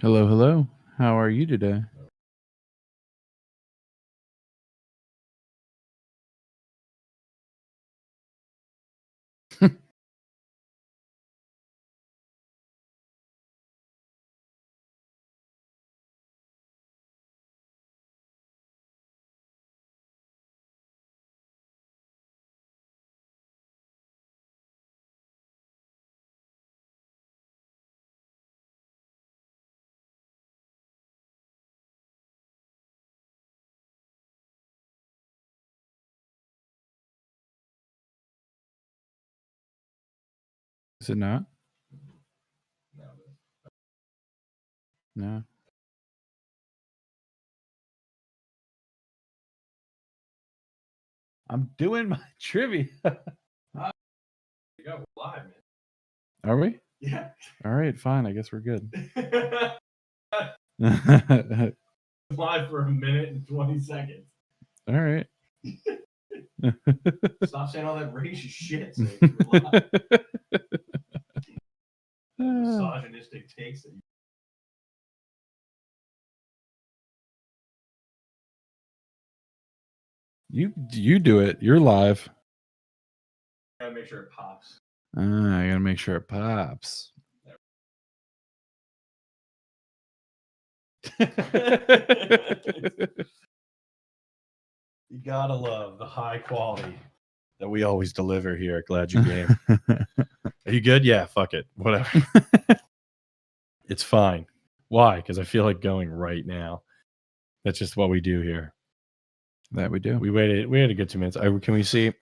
Hello, hello. How are you today? Is it not? No. I'm doing my trivia. Go live, man. Are we? Yeah. All right, fine. I guess we're good. Live for a minute and 20 seconds. All right. Stop saying all that racist shit. Misogynistic takes that you do it. You're live. gotta make sure it pops. I gotta make sure it pops. You gotta love the high quality that we always deliver here at Glad You Game. Are you good? Yeah, fuck it. Whatever. It's fine. Why? Because I feel like going right now. That's just what we do here. That we do. We waited a good 2 minutes. Can we see?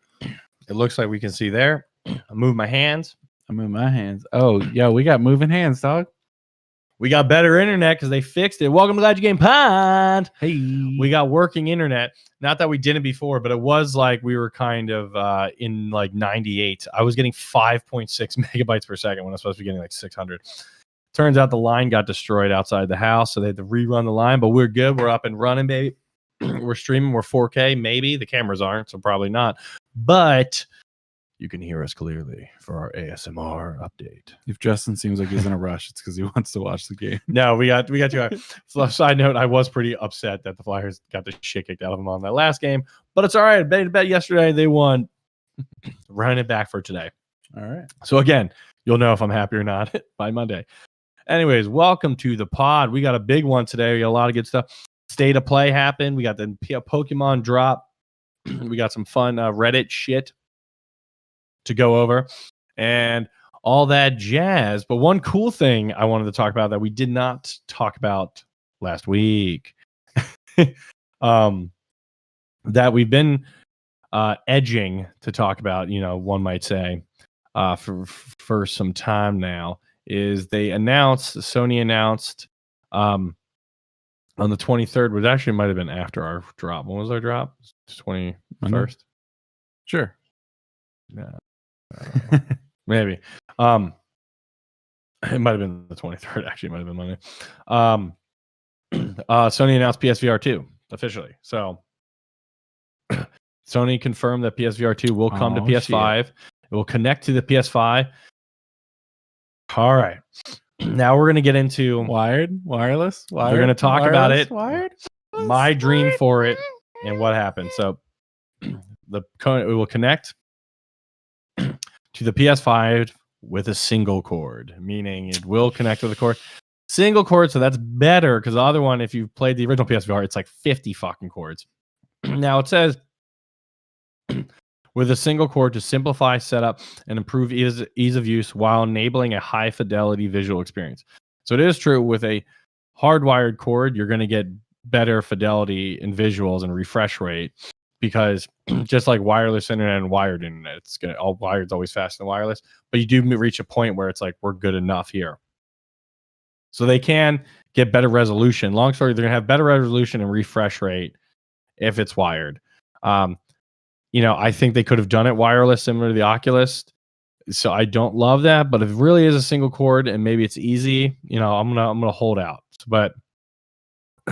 It looks like we can see there. I move my hands. I move my hands. Oh, yeah, we got moving hands, dog. We got better internet because they fixed it. Welcome to Glad You Game Pod. Hey. We got working internet. Not that we didn't before, but it was like we were kind of in like 98. I was getting 5.6 megabytes per second when I was supposed to be getting like 600. Turns out the line got destroyed outside the house, so they had to rerun the line, but we're good. We're up and running, baby. We're streaming. We're 4K, maybe. The cameras aren't, so probably not. But you can hear us clearly for our ASMR update. If Justin seems like he's in a rush, it's because he wants to watch the game. No, we got to. Side note, I was pretty upset that the Flyers got the shit kicked out of them on that last game, but it's all right. I bet yesterday they won. Running it back for today. All right. So again, you'll know if I'm happy or not by Monday. Anyways, welcome to the pod. We got a big one today. We got a lot of good stuff. State of play happened. We got the Pokemon drop. We got some fun Reddit shit to go over and all that jazz. But one cool thing I wanted to talk about that we did not talk about last week, that we've been edging to talk about, one might say, for some time now, is Sony announced on the 23rd, which actually might have been after our drop. When was our drop? 21st? Sure. Yeah. Maybe. It might have been the 23rd. Actually, it might have been Monday. Sony announced PSVR 2 officially. So Sony confirmed that PSVR 2 will come to PS5. Shit. It will connect to the PS5. All right. Now we're going to get into wireless. We're going to talk about it. Wired. My dream for it and what happened. So it will connect to the PS5 with a single cord, meaning it will connect with a cord. Single cord, so that's better because the other one, if you played the original PSVR, it's like 50 fucking cords. Now it says with a single cord to simplify setup and improve ease of use while enabling a high fidelity visual experience. So it is true with a hardwired cord, you're going to get better fidelity in visuals and refresh rate because just like wireless internet and wired internet, wired's always faster than wireless, but you do reach a point where it's like, we're good enough here. So they can get better resolution. Long story, they're going to have better resolution and refresh rate if it's wired. I think they could have done it wireless, similar to the Oculus. So I don't love that, but if it really is a single cord and maybe it's easy, I'm gonna hold out. But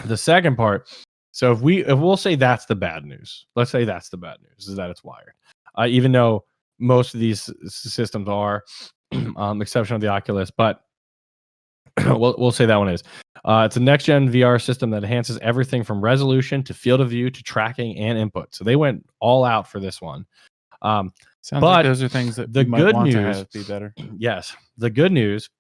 the second part, so if we'll say that's the bad news. Let's say that's the bad news is that it's wired, even though most of these systems are, exception of the Oculus. But we'll say that one is. It's a next-gen VR system that enhances everything from resolution to field of view to tracking and input. So they went all out for this one. Sounds but like those are things that the you might good want to news- have be better. Yes, the good news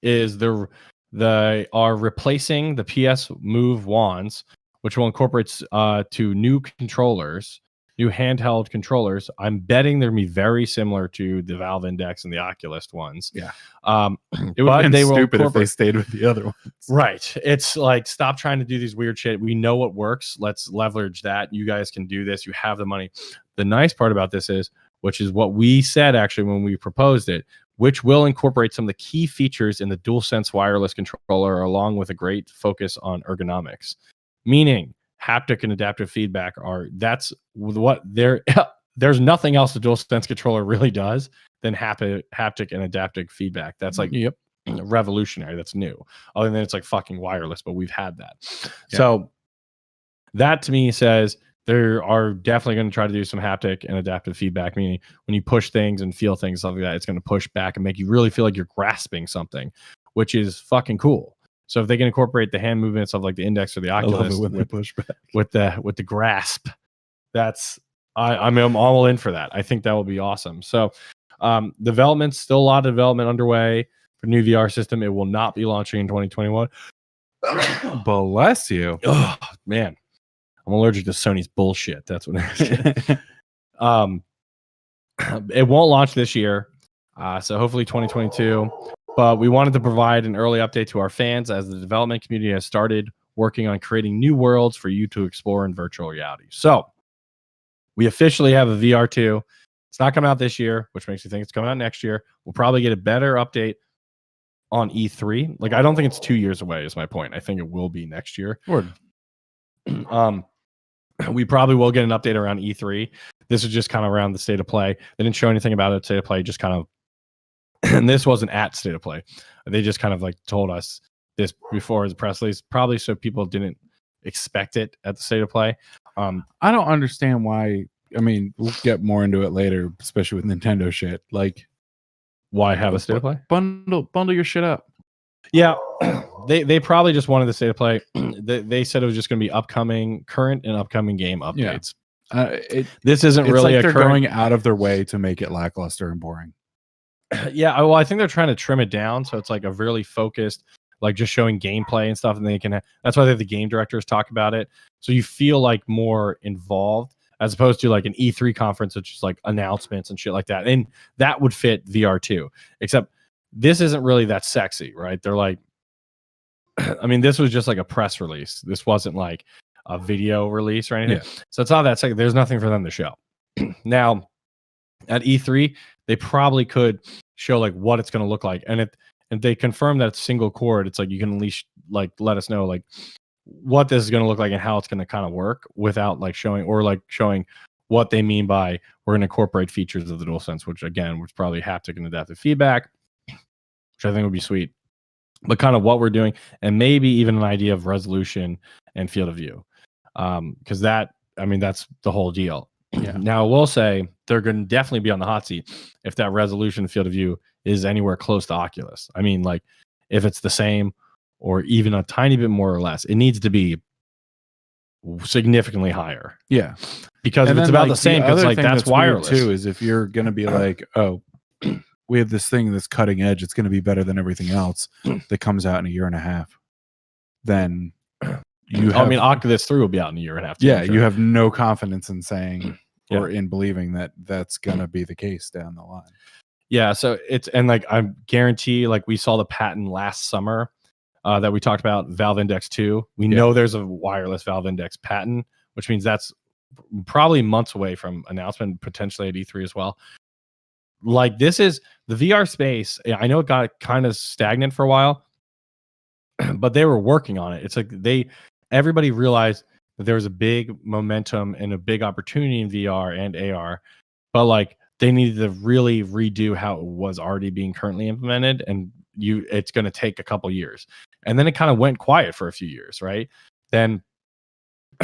is they are replacing the PS Move wands, which will incorporate to new controllers, new handheld controllers. I'm betting they're gonna be very similar to the Valve Index and the Oculus ones. Yeah. It would have been stupid if they stayed with the other ones. Right. It's like, stop trying to do these weird shit. We know what works. Let's leverage that. You guys can do this. You have the money. The nice part about this is, which is what we said actually when we proposed it, which will incorporate some of the key features in the DualSense wireless controller, along with a great focus on ergonomics. Meaning, haptic and adaptive feedback that's what there's nothing else the DualSense controller really does than haptic and adaptive feedback. That's like revolutionary. That's new. Other than it's like fucking wireless, but we've had that. Yeah. So that to me says they are definitely going to try to do some haptic and adaptive feedback, meaning when you push things and feel things, stuff like that, it's going to push back and make you really feel like you're grasping something, which is fucking cool. So if they can incorporate the hand movements of like the Index or the Oculus when they push back with the grasp, that's I'm all in for that. I think that will be awesome. So development, still a lot of development underway for new VR system. It will not be launching in 2021. Bless you. Oh man, I'm allergic to Sony's bullshit. That's what it is. It won't launch this year, so hopefully 2022. But we wanted to provide an early update to our fans as the development community has started working on creating new worlds for you to explore in virtual reality. So we officially have a VR2. It's not coming out this year, which makes me think it's coming out next year. We'll probably get a better update on E3. Like, I don't think it's 2 years away is my point. I think it will be next year. Word. We probably will get an update around E3. This is just kind of around the state of play. They didn't show anything about it. State of play just kind of, and this wasn't at state of play. They just kind of like told us this before the press release, probably so people didn't expect it at the state of play. I don't understand why. I mean, we'll get more into it later, especially with Nintendo shit. Like, why have a state of play? Bundle your shit up. Yeah, they probably just wanted the state of play. They said it was just going to be current and upcoming game updates. Yeah. This isn't really like they're going out of their way to make it lackluster and boring. Yeah, well, I think they're trying to trim it down so it's like a really focused, like just showing gameplay and stuff, and they can. That's why they have the game directors talk about it, so you feel like more involved as opposed to like an E3 conference, which is like announcements and shit like that, and that would fit VR2. Except this isn't really that sexy, right? They're like, I mean, this was just like a press release. This wasn't like a video release or anything. Yeah. So it's not that sexy. There's nothing for them to show. Now, at E3, they probably could show like what it's going to look like, and if they confirm that it's single cord, it's like you can at least like let us know like what this is going to look like and how it's going to kind of work without like showing what they mean by we're going to incorporate features of the DualSense, which again was probably haptic and adaptive feedback, which I think would be sweet, but kind of what we're doing, and maybe even an idea of resolution and field of view, because that, I mean, that's the whole deal. Yeah. Now, I will say they're going to definitely be on the hot seat if that resolution field of view is anywhere close to Oculus. I mean, like if it's the same or even a tiny bit more or less, it needs to be significantly higher. Yeah, because if it's about the same, because like that's wireless too. Is if you're going to be like, oh, we have this thing that's cutting edge, it's going to be better than everything else that comes out in a year and a half. Then I mean, Oculus 3 will be out in a year and a half. Yeah, sure. You have no confidence in saying or in believing that that's going to be the case down the line. Yeah, so it's, and like I guarantee, like we saw the patent last summer that we talked about, Valve Index 2. We know there's a wireless Valve Index patent, which means that's probably months away from announcement, potentially at E3 as well. Like this is the VR space. I know it got kind of stagnant for a while, but they were working on it. It's like everybody realized that there was a big momentum and a big opportunity in VR and AR, but like they needed to really redo how it was already being currently implemented, and it's going to take a couple years. And then it kind of went quiet for a few years, right? Then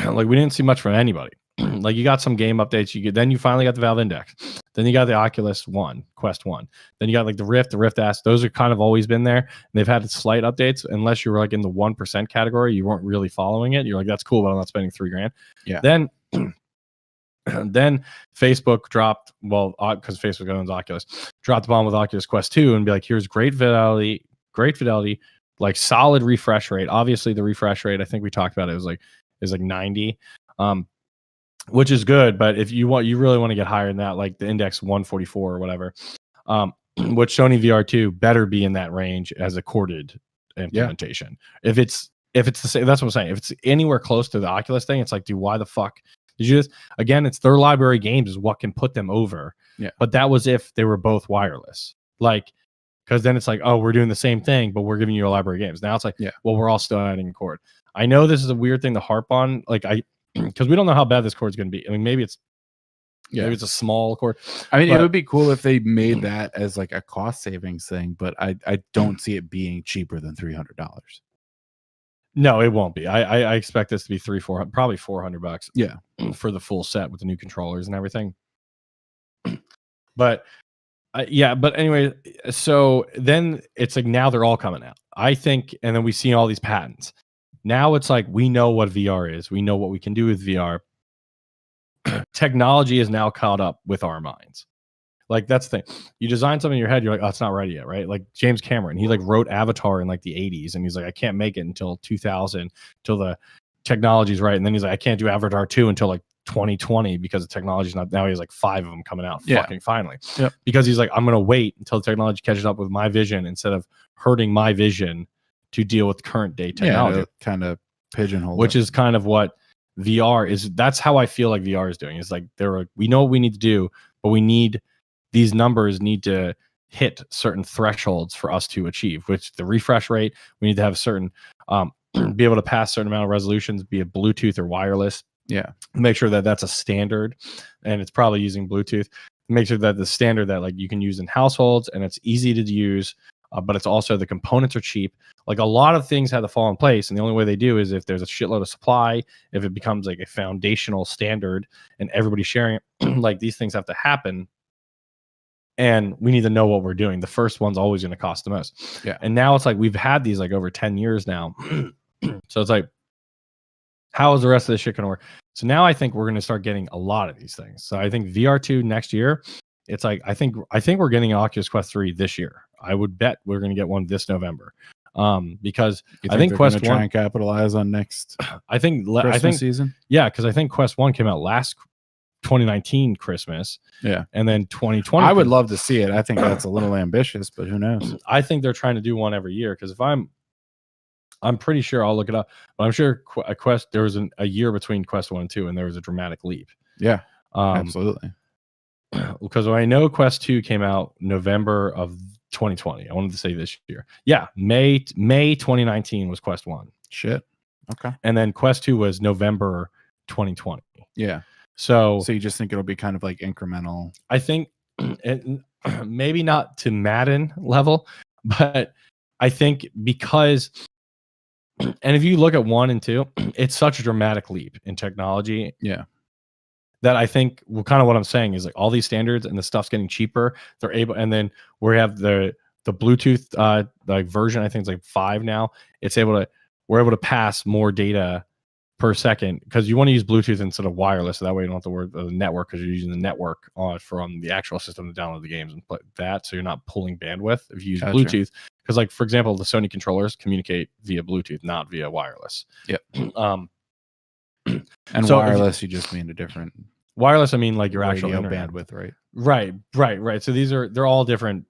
like we didn't see much from anybody. Like you got some game updates, then you finally got the Valve Index. Then you got the Oculus One, Quest 1. Then you got like the Rift S. Those are kind of always been there. And they've had slight updates. Unless you were like in the 1% category, you weren't really following it. You're like, that's cool, but I'm not spending $3,000. Yeah. Then Facebook dropped, because Facebook owns Oculus, dropped the bomb with Oculus Quest 2 and be like, here's great fidelity, like solid refresh rate. Obviously, the refresh rate, I think we talked about it, is like 90, which is good. But if you really want to get higher than that, like the index 144 or whatever, which Sony VR2 better be in that range as a corded implementation. Yeah. If it's the same, that's what I'm saying. If it's anywhere close to the Oculus thing, it's like, dude, why the fuck did you just, again, it's their library games is what can put them over. Yeah. But that was if they were both wireless. Like, because then it's like, oh, we're doing the same thing, but we're giving you a library of games. Now it's like, well, we're all still adding cord. I know this is a weird thing to harp on, like because we don't know how bad this cord is going to be. I mean, maybe it's a small cord. I mean, it would be cool if they made that as like a cost savings thing, but I don't see it being cheaper than $300. No, it won't be. I expect this to be $300-400, probably $400. Yeah, for the full set with the new controllers and everything. But but anyway, so then it's like now they're all coming out, I think, and then we see all these patents. Now it's like we know what VR is. We know what we can do with VR. Technology is now caught up with our minds. Like that's the thing. You design something in your head, you're like, oh, it's not ready yet, right? Like James Cameron, he like wrote Avatar in like the 80s, and he's like, I can't make it until 2000, till the technology's right. And then he's like, I can't do Avatar 2 until like 2020 because the technology's not. Now he has like 5 of them coming out fucking finally. Yep. Because he's like, I'm gonna wait until the technology catches up with my vision instead of hurting my vision to deal with current day technology. Yeah, kind of pigeonhole. Which is kind of what VR is. That's how I feel like VR is doing. It's like we know what we need to do, but these numbers need to hit certain thresholds for us to achieve, which the refresh rate, we need to have a certain, be able to pass a certain amount of resolutions, be it Bluetooth or wireless. Yeah. Make sure that that's a standard, and it's probably using Bluetooth. Make sure that the standard that like you can use in households and it's easy to use, but it's also the components are cheap. Like a lot of things have to fall in place, and the only way they do is if there's a shitload of supply, if it becomes like a foundational standard and everybody's sharing it. Like these things have to happen. And we need to know what we're doing. The first one's always going to cost the most. Yeah. And now it's like we've had these like over 10 years now. So it's like, how is the rest of this shit going to work? So now I think we're going to start getting a lot of these things. So I think VR2 next year, it's like I think we're getting an Oculus Quest 3 this year. I would bet we're going to get one this November. Because I think Quest 1 try and capitalize on next Christmas season. Yeah, because I think Quest 1 came out last 2019 Christmas. Yeah. And then 2020. I would love to see it. I think that's a little ambitious, but who knows? I think they're trying to do one every year, because if I'm pretty sure, I'll look it up, but I'm sure Quest, there was a year between Quest 1 and 2, and there was a dramatic leap. Yeah. Absolutely. Because I know Quest 2 came out November of 2020. I wanted to say this year. Yeah. May 2019 was Quest 1. Shit. Okay. And then Quest 2 was November 2020. Yeah. So you just think it'll be kind of like incremental? I think maybe not to Madden level, but I think because, and if you look at 1 and 2, it's such a dramatic leap in technology. Yeah. That I think, well, kind of what I'm saying is like all these standards and the stuff's getting cheaper. They're able, and then we have the Bluetooth like version. I think it's like 5 now. We're able to pass more data per second, because you want to use Bluetooth instead of wireless, so that way you don't have to worry about the network, because you're using the network from the actual system to download the games and play that, so you're not pulling bandwidth if you use Bluetooth. Because like for example, the Sony controllers communicate via Bluetooth, not via wireless. Yep. And so wireless, you just mean a different wireless. I mean like your actual internet bandwidth, right? Right. So they're all different.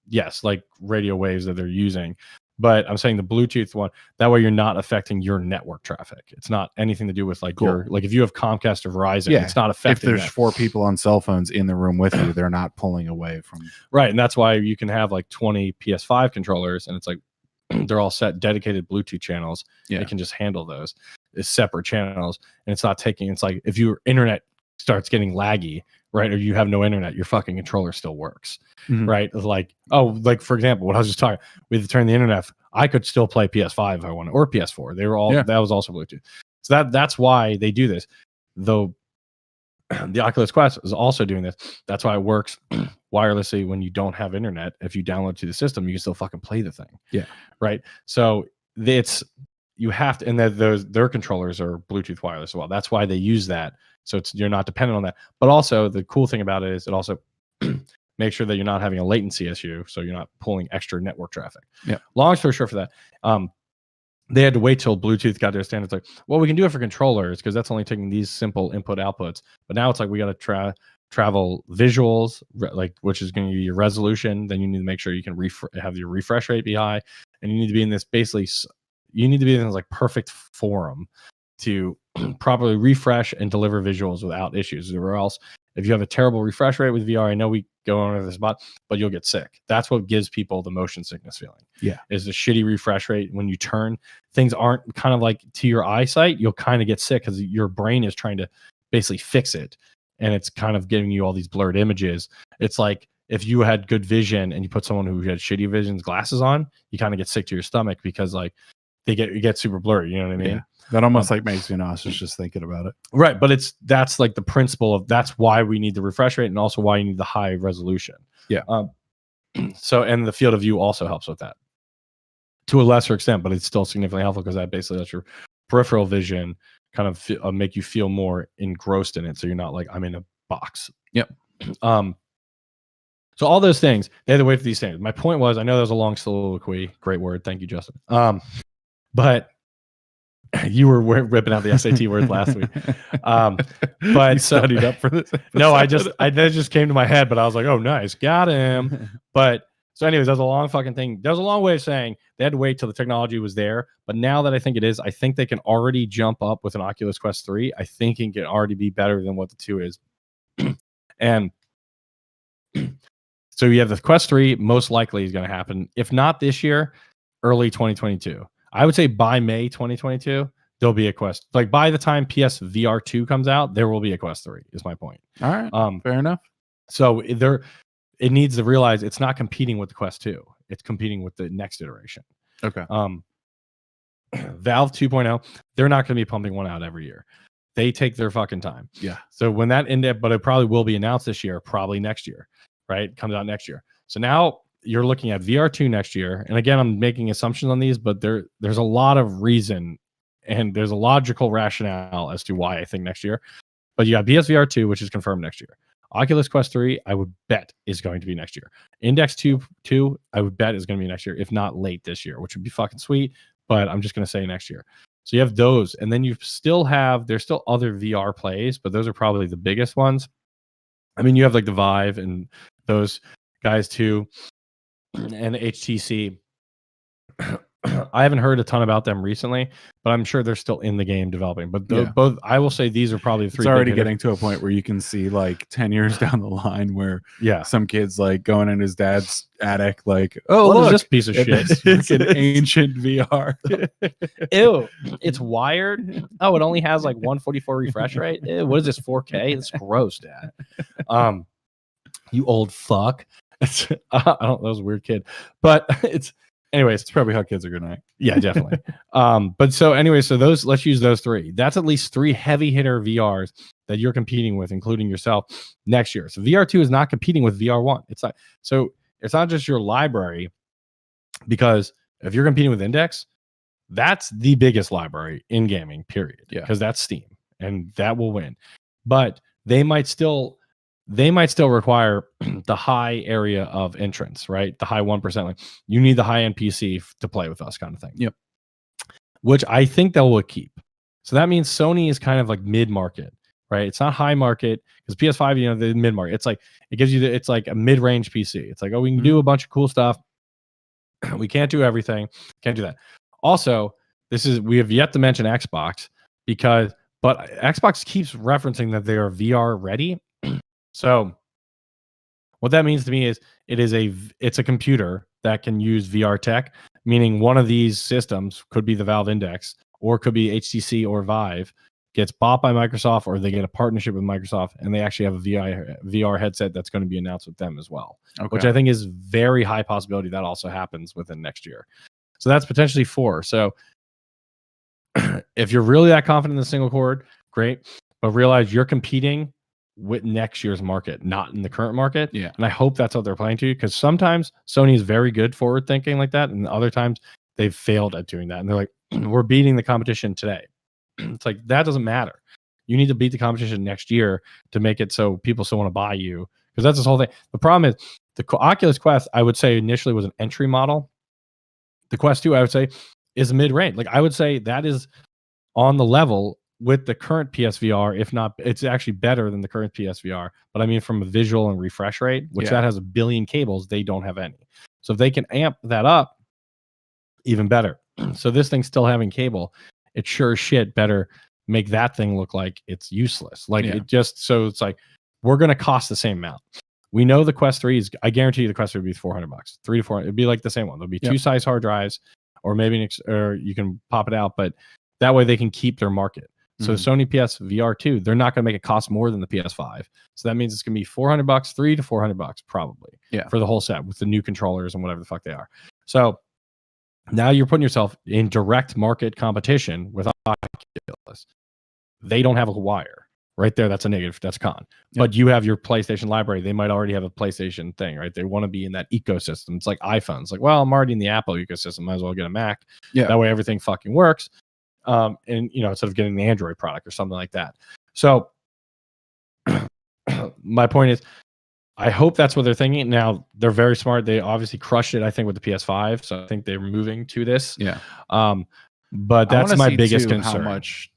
Yes, like radio waves that they're using. But I'm saying the Bluetooth one, that way you're not affecting your network traffic. It's not anything to do with like your, like if you have Comcast or Verizon, it's not affecting. If there's 4 people on cell phones in the room with you, they're not pulling away from. Right. And that's why you can have like 20 PS5 controllers, and it's like they're all set dedicated Bluetooth channels. Yeah. They can just handle those as separate channels. And it's not taking, it's like if your internet starts getting laggy, right, or you have no internet, your fucking controller still works. Mm-hmm. Right? Like, like for example, what I was just talking, we had to turn the internet off. I could still play PS5 if I wanted, or PS4. They were all that was also Bluetooth. So that's why they do this. Though the Oculus Quest is also doing this. That's why it works wirelessly when you don't have internet. If you download to the system, you can still fucking play the thing. Yeah. Right. So you have to, and their controllers are Bluetooth wireless as well. That's why they use that. So you're not dependent on that. But also the cool thing about it is it also makes sure that you're not having a latency issue. So you're not pulling extra network traffic. Yeah. Long story short for that. They had to wait till Bluetooth got their standards. Like, well, we can do it for controllers because that's only taking these simple input outputs. But now it's like we got to travel visuals, like which is going to be your resolution. Then you need to make sure you can have your refresh rate be high, and you need to be in this you need to be in this like perfect forum to properly refresh and deliver visuals without issues. Or else, if you have a terrible refresh rate with VR, I know we go on over this spot, but you'll get sick. That's what gives people the motion sickness feeling. Yeah. Is the shitty refresh rate. When you turn, things aren't kind of like to your eyesight, you'll kind of get sick because your brain is trying to basically fix it. And it's kind of giving you all these blurred images. It's like if you had good vision and you put someone who had shitty vision's glasses on, you kind of get sick to your stomach because like you get super blurry. You know what I mean? Yeah. That almost like makes me nauseous just thinking about it. Right. But that's like the principle of that's why we need the refresh rate and also why you need the high resolution. Yeah. So, and the field of view also helps with that to a lesser extent, but it's still significantly helpful because that basically lets your peripheral vision kind of make you feel more engrossed in it. So you're not like, I'm in a box. Yep. So all those things, they had to wait for these things. My point was, I know that was a long soliloquy. Great word. Thank you, Justin. But you were ripping out the SAT words last week. But you studied up for this? No, that just came to my head, but I was like, oh, nice. Got him. But so anyways, that's a long fucking thing. There's a long way of saying they had to wait till the technology was there. But now that I think it is, I think they can already jump up with an Oculus Quest 3. I think it can already be better than what the 2 is. And so you have the Quest 3 most likely is going to happen. If not this year, early 2022. I would say by May 2022, there'll be a Quest. Like by the time PSVR 2 comes out, there will be a Quest 3, is my point. All right. Fair enough. So it needs to realize it's not competing with the Quest 2. It's competing with the next iteration. Okay. Valve 2.0, they're not going to be pumping one out every year. They take their fucking time. Yeah. So when that but it probably will be announced this year, probably next year, right? It comes out next year. So now you're looking at VR2 next year. And again, I'm making assumptions on these, but there's a lot of reason and there's a logical rationale as to why I think next year. But you got PSVR 2, which is confirmed next year. Oculus Quest 3, I would bet is going to be next year. Index 2, I would bet is going to be next year, if not late this year, which would be fucking sweet. But I'm just going to say next year. So you have those. And then there's still other VR plays, but those are probably the biggest ones. I mean, you have like the Vive and those guys too. And HTC. I haven't heard a ton about them recently, but I'm sure they're still in the game developing. But both, I will say these are probably the 3. It's already getting to a point where you can see like 10 years down the line where some kid's like going in his dad's attic, like, oh, what look, is this piece of shit? It's an ancient VR. Ew, it's wired. Oh, it only has like 144 refresh rate. Ew, what is this, 4K? It's gross, Dad. You old fuck. That was a weird kid, but anyways, it's probably how kids are gonna act. Yeah, definitely. But so anyway, so let's use those 3. That's at least 3 heavy hitter VRs that you're competing with, including yourself next year. So VR2 is not competing with VR1. It's not just your library, because if you're competing with Index, that's the biggest library in gaming, period. Yeah. Because that's Steam, and that will win. But they might still require the high area of entrance, right? The high 1%. Like you need the high end PC to play with us, kind of thing. Yep. Which I think they will keep. So that means Sony is kind of like mid market, right? It's not high market because PS5, the mid market. It's like it's like a mid range PC. It's like, oh, we can do a bunch of cool stuff. We can't do everything. Can't do that. Also, we have yet to mention Xbox but Xbox keeps referencing that they are VR ready. So what that means to me is it's a computer that can use VR tech, meaning one of these systems could be the Valve Index or could be HTC or Vive, gets bought by Microsoft, or they get a partnership with Microsoft and they actually have a VR headset that's going to be announced with them as well, which I think is very high possibility that also happens within next year. So that's potentially 4. So if you're really that confident in the single cord, great, but realize you're competing with next year's market, not in the current market. Yeah. And I hope that's what they're playing to, because sometimes Sony is very good forward thinking like that, and other times they've failed at doing that. And they're like, we're beating the competition today. It's like, that doesn't matter. You need to beat the competition next year to make it so people still want to buy you, because that's this whole thing. The problem is the Oculus Quest, I would say initially was an entry model. The Quest 2, I would say, is mid-range. Like, I would say that is on the level with the current PSVR, if not, it's actually better than the current PSVR. But I mean, from a visual and refresh rate, which that has a billion cables, they don't have any. So if they can amp that up, even better. So this thing's still having cable. It sure as shit better make that thing look like it's useless. Like it just, so it's like, we're going to cost the same amount. We know the Quest 3 is, I guarantee you the Quest 3 would be $400, 3 to 4. It'd be like the same one. There'll be two size hard drives, or maybe or you can pop it out, but that way they can keep their market. So Sony PSVR 2, they're not going to make it cost more than the PS5. So that means it's going to be $400, 3 to $400 probably for the whole set with the new controllers and whatever the fuck they are. So now you're putting yourself in direct market competition with Oculus. They don't have a wire right there. That's a negative. That's a con. But you have your PlayStation library. They might already have a PlayStation thing, right? They want to be in that ecosystem. It's like iPhones. Like, well, I'm already in the Apple ecosystem. Might as well get a Mac. That way everything fucking works. And instead of getting the Android product or something like that. So my point is, I hope that's what they're thinking. Now they're very smart. They obviously crushed it, I think, with the PS5. So I think they're moving to this. But that's my biggest concern. How much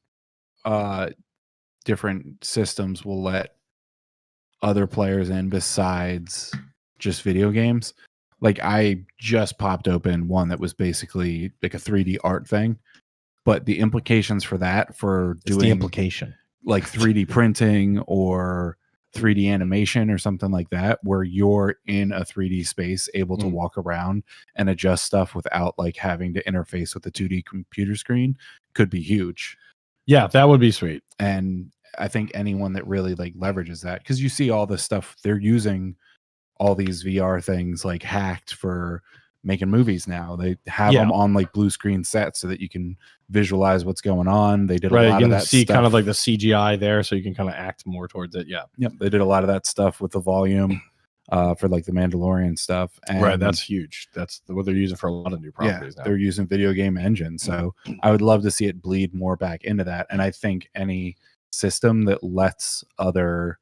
different systems will let other players in besides just video games. Like, I just popped open one that was basically like a 3D art thing, but the implications for that, for doing the implication like 3D printing or 3D animation or something like that, where you're in a 3D space able to walk around and adjust stuff without like having to interface with the 2D computer screen, could be huge. Yeah, that would be sweet. And I think anyone that really like leverages that, because you see all this stuff, they're using all these VR things like hacked for making movies now. They have them on like blue screen sets so that you can visualize what's going on. They did a lot of that see stuff. Kind of like the CGI there, so you can kind of act more towards it. They did a lot of that stuff with the volume for like the Mandalorian stuff. And that's huge. That's what they're using for a lot of new properties now. They're using video game engine. So I would love to see it bleed more back into that. And I think any system that lets other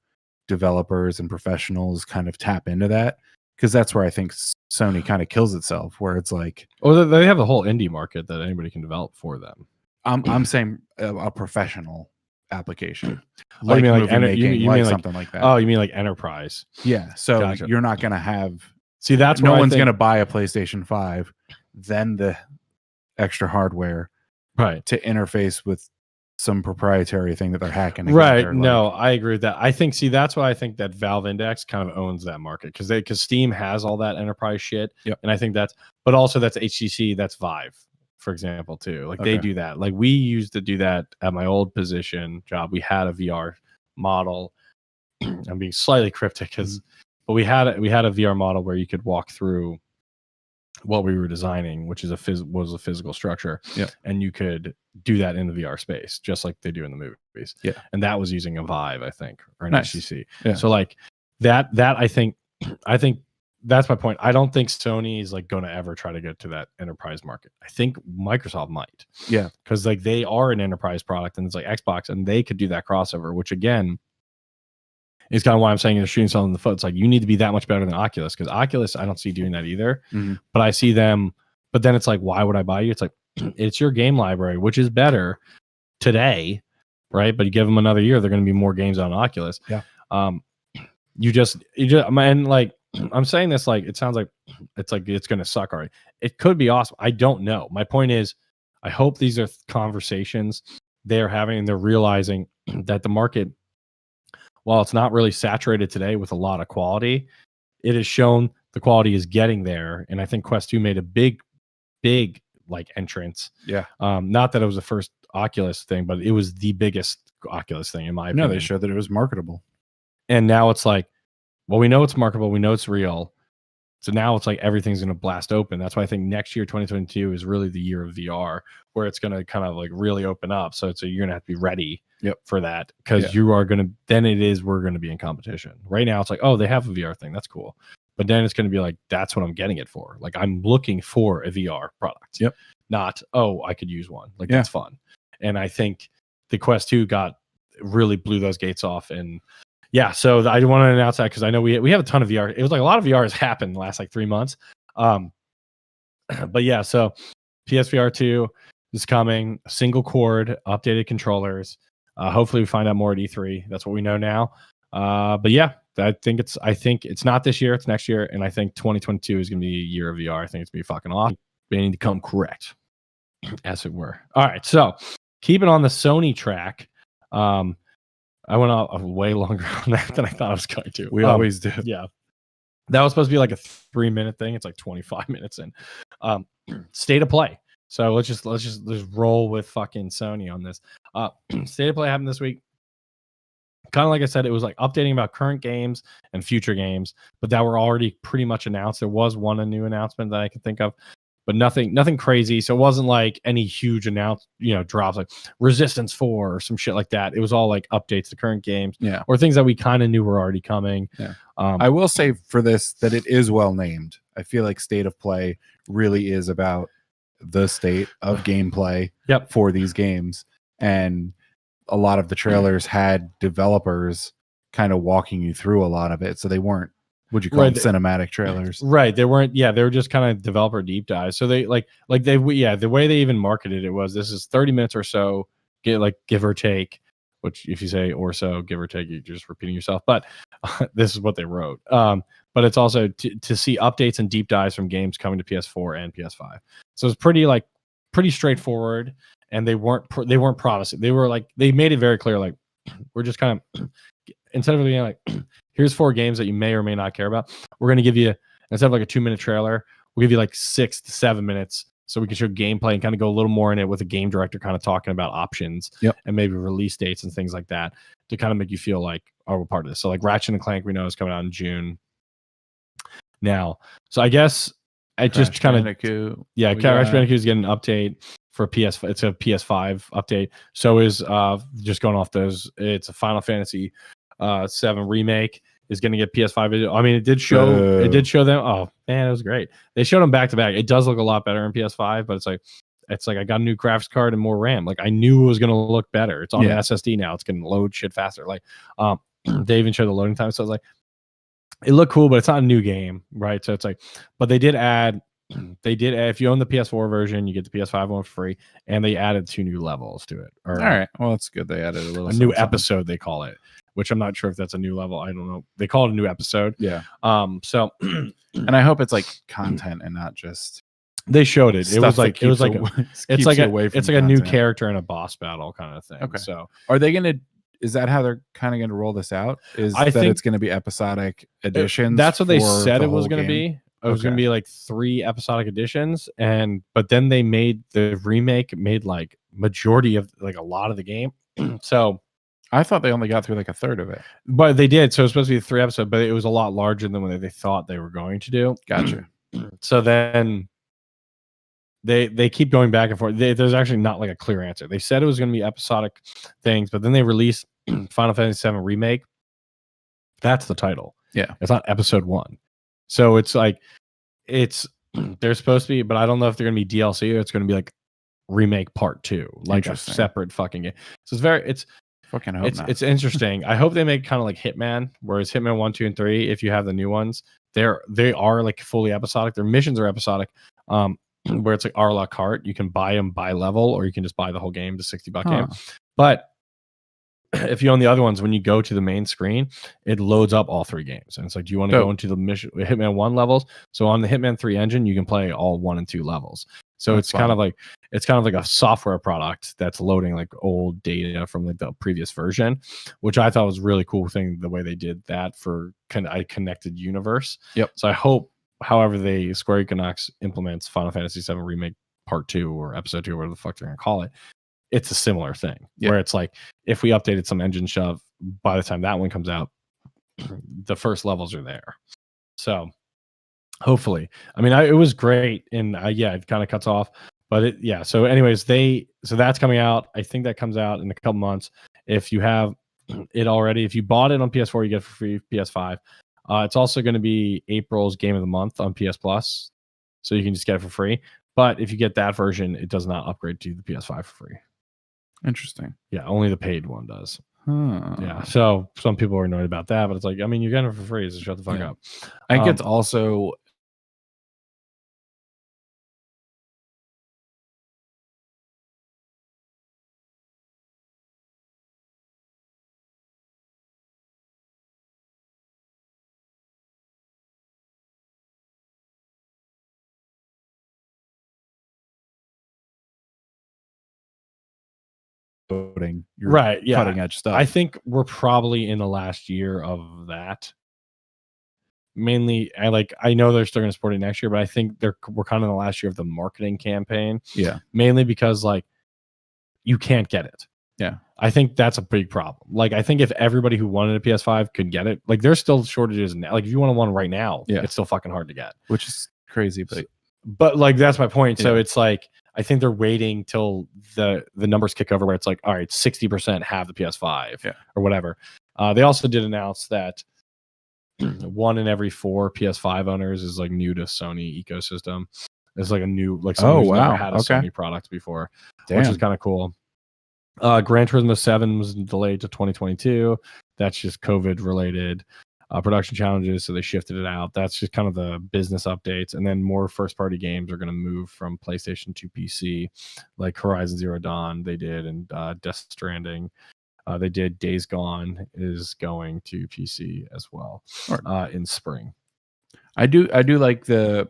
developers and professionals kind of tap into that, because that's where I think Sony kind of kills itself, where it's like, they have the whole indie market that anybody can develop for them. I'm saying a professional application, like you mean like making, like something like that. Oh, you mean like enterprise? Yeah. So you're not going to have. See, that's no one's going to buy a PlayStation 5, then the extra hardware, to interface with some proprietary thing that they're hacking. No, I agree with that. I think, that's why I think that Valve Index kind of owns that market, because Steam has all that enterprise shit. And I think but also that's HTC, that's Vive, for example, too. Like they do that. Like we used to do that at my old position job. We had a VR model. I'm being slightly cryptic but we had a VR model where you could walk through what we were designing, which is a physical structure, and you could do that in the VR space, just like they do in the movies. And that was using a Vive, I think, or an HTC. So like that I think that's my point. I don't think Sony is like going to ever try to get to that enterprise market. I think Microsoft might, because like they are an enterprise product, and it's like Xbox, and they could do that crossover, which again is kind of why I'm saying they're shooting something in the foot. It's like, you need to be that much better than Oculus, because Oculus, I don't see doing that either. But I see them. But then it's like, why would I buy you? It's like, it's your game library, which is better today, right? But you give them another year, they're going to be more games on Oculus. You just, and like, I'm saying this like, it sounds like it's going to suck already. It could be awesome. I don't know. My point is, I hope these are conversations they're having, and they're realizing that the market, while it's not really saturated today with a lot of quality, it has shown the quality is getting there. And I think Quest 2 made a big like entrance. Not that it was the first Oculus thing, but it was the biggest Oculus thing in my opinion. No, they showed that it was marketable. And now it's like, well, we know it's marketable. We know it's real. So now it's like everything's going to blast open. That's why I think next year, 2022, is really the year of VR, where it's going to kind of like really open up. So you're going to have to be ready for that, because you are going to, then we're going to be in competition. Right now, it's like, oh, they have a VR thing. That's cool. But then it's going to be like, that's what I'm getting it for. Like, I'm looking for a VR product. Yep. Not, oh, I could use one. Like, that's fun. And I think the Quest 2 really blew those gates off. And yeah, so I want to announce that, because I know we have a ton of VR. It was like a lot of VR has happened in the last like 3 months. But yeah, so PSVR 2 is coming, single cord, updated controllers. Hopefully we find out more at E3. That's what we know now. But yeah, I think it's not this year, it's next year, and I think 2022 is going to be a year of VR. I think it's going to be fucking awesome. They need to come correct, as it were. All right, so keeping on the Sony track. I went off way longer on that than I thought I was going to. We always do. Yeah. That was supposed to be like a 3-minute thing. It's like 25 minutes in. State of play. So let's just roll with fucking Sony on this. State of play happened this week. Kind of like I said, it was like updating about current games and future games, but that were already pretty much announced. There was a new announcement that I can think of, but nothing crazy. So it wasn't like any huge drops like Resistance 4 or some shit like that. It was all like updates to current games, or things that we kind of knew were already coming. Yeah. I will say for this that it is well named. I feel like State of Play really is about the state of gameplay for these games, and a lot of the trailers had developers kind of walking you through a lot of it, so they weren't, would you call them cinematic trailers? Right. They weren't. Yeah, they were just kind of developer deep dives. So they the way they even marketed it was, this is 30 minutes or so, give or take. Which, if you say or so, give or take, you're just repeating yourself. But this is what they wrote. But it's also to see updates and deep dives from games coming to PS4 and PS5. So it's pretty straightforward. And they weren't promising. They were like, they made it very clear, like, we're just kind of, instead of being like, here's 4 games that you may or may not care about, we're going to give you, instead of like a 2-minute trailer, we'll give you like 6 to 7 minutes, so we can show gameplay and kind of go a little more in it, with a game director kind of talking about options and maybe release dates and things like that, to kind of make you feel like, oh, we're part of this. So like Ratchet and Clank, we know, is coming out in June now. So I guess I just kind of, Crash Bandicoot is getting an update for PS. It's a PS5 update. So is just going off those, it's a Final Fantasy 7 remake is going to get PS5. I mean, it did show them. Oh man, it was great. They showed them back to back. It does look a lot better in PS5, but it's like I got a new graphics card and more RAM. Like, I knew it was going to look better. It's on an SSD now. It's going to load shit faster. Like, they even showed the loading time. So I was like, it looked cool, but it's not a new game, right? So it's like, but they did add, if you own the PS4 version, you get the PS5 one for free, and they added 2 new levels to it. All right, well, that's good. They added a new episode, they call it, which I'm not sure if that's a new level. I don't know. They call it a new episode. Yeah. So, and I hope it's like content and not just. They showed it. It was like it's like a new character in a boss battle kind of thing. Okay. So are they gonna? Is that how they're kind of going to roll this out? I think it's going to be episodic editions? That's what they said it was going to be. It was going to be like 3 episodic editions, but then they made the remake like majority of like a lot of the game. So I thought they only got through like a third of it, but they did. So it was supposed to be a 3 episode, but it was a lot larger than what they thought they were going to do. Gotcha. So then they keep going back and forth. There's actually not like a clear answer. They said it was going to be episodic things, but then they released Final Fantasy VII Remake. That's the title. Yeah, it's not episode 1. So it's like they're supposed to be, but I don't know if they're going to be DLC or it's going to be like Remake Part 2, like a separate fucking game. So it's fucking hope it's interesting. I hope they make kind of like Hitman, whereas Hitman 1, 2, and 3, if you have the new ones, they are like fully episodic. Their missions are episodic. Where it's like a la carte, you can buy them by level, or you can just buy the whole game, the $60 game. But if you own the other ones, when you go to the main screen, it loads up all 3 games, and it's like, do you want to go into the mission Hitman 1 levels? So on the Hitman 3 engine, you can play all 1 and 2 levels. So it's kind of like a software product that's loading like old data from like the previous version, which I thought was a really cool thing, the way they did that for a connected universe. Yep. So I hope, however Square Enix implements Final Fantasy VII Remake Part 2 or Episode 2, whatever the fuck they're going to call it, it's a similar thing. Where it's like, if we updated some engine shove, by the time that one comes out, the first levels are there. So Hopefully. I mean, it was great, and yeah, it kind of cuts off, but yeah. So, anyways, so that's coming out. I think that comes out in a couple months. If you have it already, if you bought it on PS4, you get it for free PS5. It's also going to be April's Game of the Month on PS Plus, so you can just get it for free. But if you get that version, it does not upgrade to the PS5 for free. Interesting. Yeah, only the paid one does. Huh. Yeah, so some people are annoyed about that, but it's like, I mean, you're getting it for free, so shut the fuck up. I think it's also your right. Yeah, cutting edge stuff. I think we're probably in the last year of that. Mainly, I know they're still going to support it next year, but I think we're kind of in the last year of the marketing campaign. Yeah. Mainly because you can't get it. Yeah. I think that's a big problem. I think if everybody who wanted a PS5 could get it, there's still shortages now. If you want one right now, it's still fucking hard to get. Which is crazy, but that's my point. So it's I think they're waiting till the numbers kick over where it's all right, 60% have the PS5 or whatever. They also did announce that 1 in every 4 PS5 owners is new to Sony ecosystem. It's a new someone who's never had a Sony product before, which is kind of cool. Gran Turismo 7 was delayed to 2022. That's just COVID related production challenges, so they shifted it out. That's just kind of the business updates. And then more first party games are going to move from PlayStation to PC, like Horizon Zero Dawn they did, and Death Stranding. They did. Days Gone is going to PC as well in spring. I do like that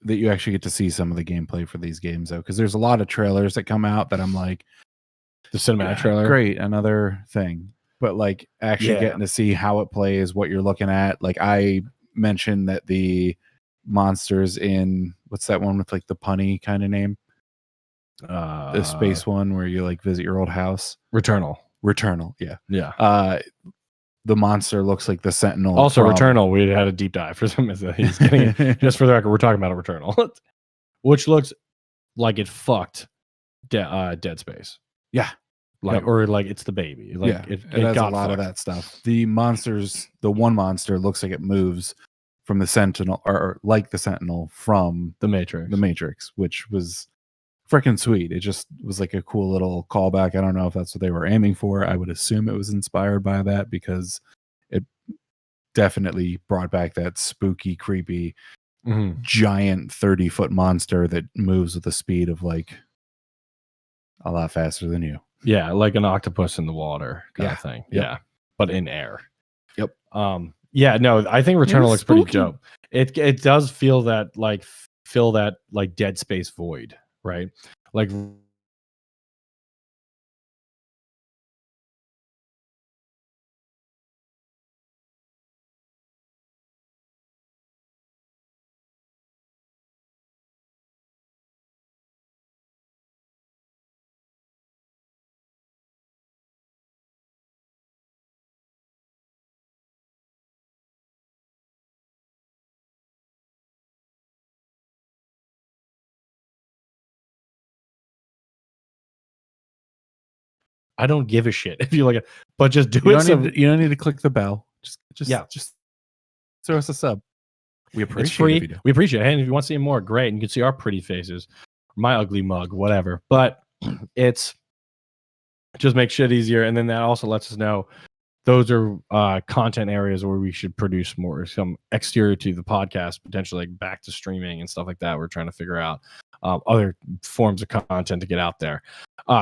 you actually get to see some of the gameplay for these games though, because there's a lot of trailers that come out that I'm like, the cinematic trailer, great, another thing. But actually getting to see how it plays, what you're looking at. I mentioned that the monsters in what's that one with the punny kind of name, the space one where you visit your old house, Returnal, yeah. The monster looks like the Sentinel. Also, Returnal, we had a deep dive for some. He's getting it. Just for the record, we're talking about a Returnal, which looks like it fucked Dead Space. Yeah. Or it's the baby. It has got a lot of that stuff. The one monster looks like it moves from the Sentinel, or like the Sentinel from the Matrix, which was freaking sweet. It just was a cool little callback. I don't know if that's what they were aiming for. I would assume it was inspired by that, because it definitely brought back that spooky, creepy, giant 30-foot monster that moves with the speed of a lot faster than you. Yeah, like an octopus in the water kind of thing. Yep. Yeah, but in air. Yep. Yeah, no, I think Returnal looks pretty dope. It does feel that fill that Dead Space void, right? I don't give a shit if you like it, but just do it. You don't need to click the bell. Just throw us a sub. We appreciate it's free. It. We appreciate it. And if you want to see more, great. And you can see our pretty faces, my ugly mug, whatever. But it's just make shit easier. And then that also lets us know those are content areas where we should produce more, some exterior to the podcast, potentially back to streaming and stuff like that. We're trying to figure out other forms of content to get out there.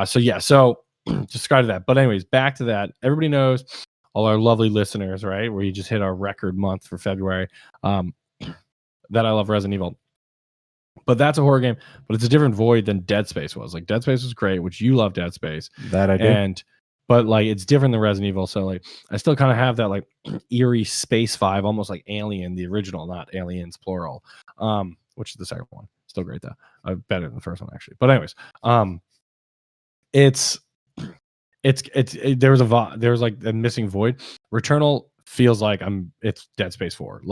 So subscribe to that. But anyways, back to that. Everybody knows, all our lovely listeners, right? Where you just hit our record month for February. That I love Resident Evil. But that's a horror game, but it's a different void than Dead Space was. Dead Space was great, which you love Dead Space. That I do. But it's different than Resident Evil. So I still kind of have that eerie space vibe, almost like Alien, the original, not Aliens plural. Which is the second one. Still great though. Better than the first one actually. But anyways, there was a missing void. Returnal feels like it's Dead Space 4.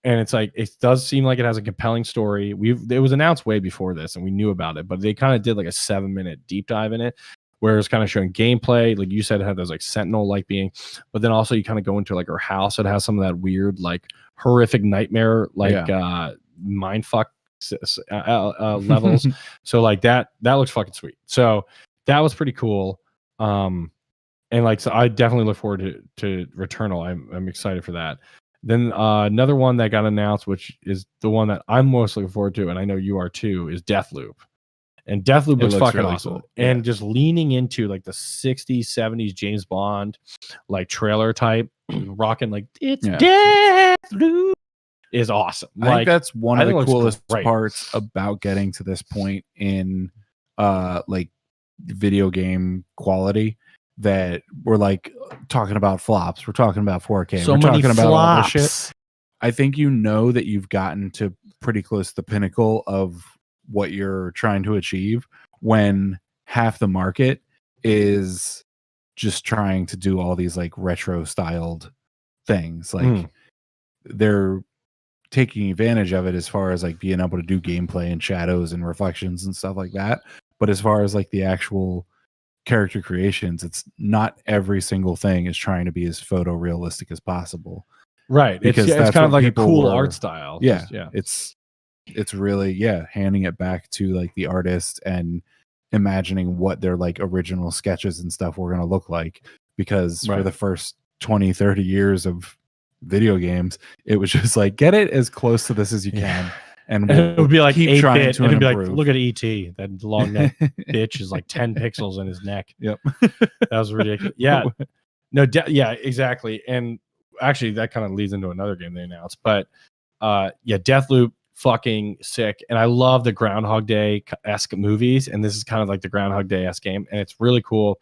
And it's like, it does seem like it has a compelling story. It was announced way before this and we knew about it, but they kind of did like a 7-minute deep dive in it where it's kind of showing gameplay. Like you said, it had those like Sentinel like being, but then also you kind of go into like her house. It has some of that weird, like horrific nightmare, like mindfuck levels. So like that looks fucking sweet. So that was pretty cool. And like, so I definitely look forward to Returnal. I'm excited for that. Then another one that got announced, which is the one that I'm most looking forward to, and I know you are too, is Deathloop. And Deathloop looks fucking really awesome. Cool. And just leaning into like the 60s, 70s James Bond like trailer type, rocking like it's Deathloop is awesome. I think that's one of the coolest parts about getting to this point in like video game quality, that we're like talking about flops, we're talking about 4K, so we're many talking flops. about all this shit. I think that you've gotten to pretty close to the pinnacle of what you're trying to achieve when half the market is just trying to do all these like retro styled things. Like they're taking advantage of it as far as like being able to do gameplay and shadows and reflections and stuff like that. But as far as like the actual character creations, it's not every single thing is trying to be as photorealistic as possible. Right. Because it's kind of like a cool art style. Yeah. It's really, handing it back to like the artist and imagining what their like original sketches and stuff were going to look like. Because for the first 20, 30 years of video games, it was just like, get it as close to this as you can. And it would be like keep trying to and it'd be improve. like, look at E.T. That long neck bitch is like 10 pixels in his neck. Yep. That was ridiculous. Yeah. No, exactly. And actually, that kind of leads into another game they announced. But Deathloop, fucking sick. And I love the Groundhog Day-esque movies. And this is kind of like the Groundhog Day-esque game. And it's really cool.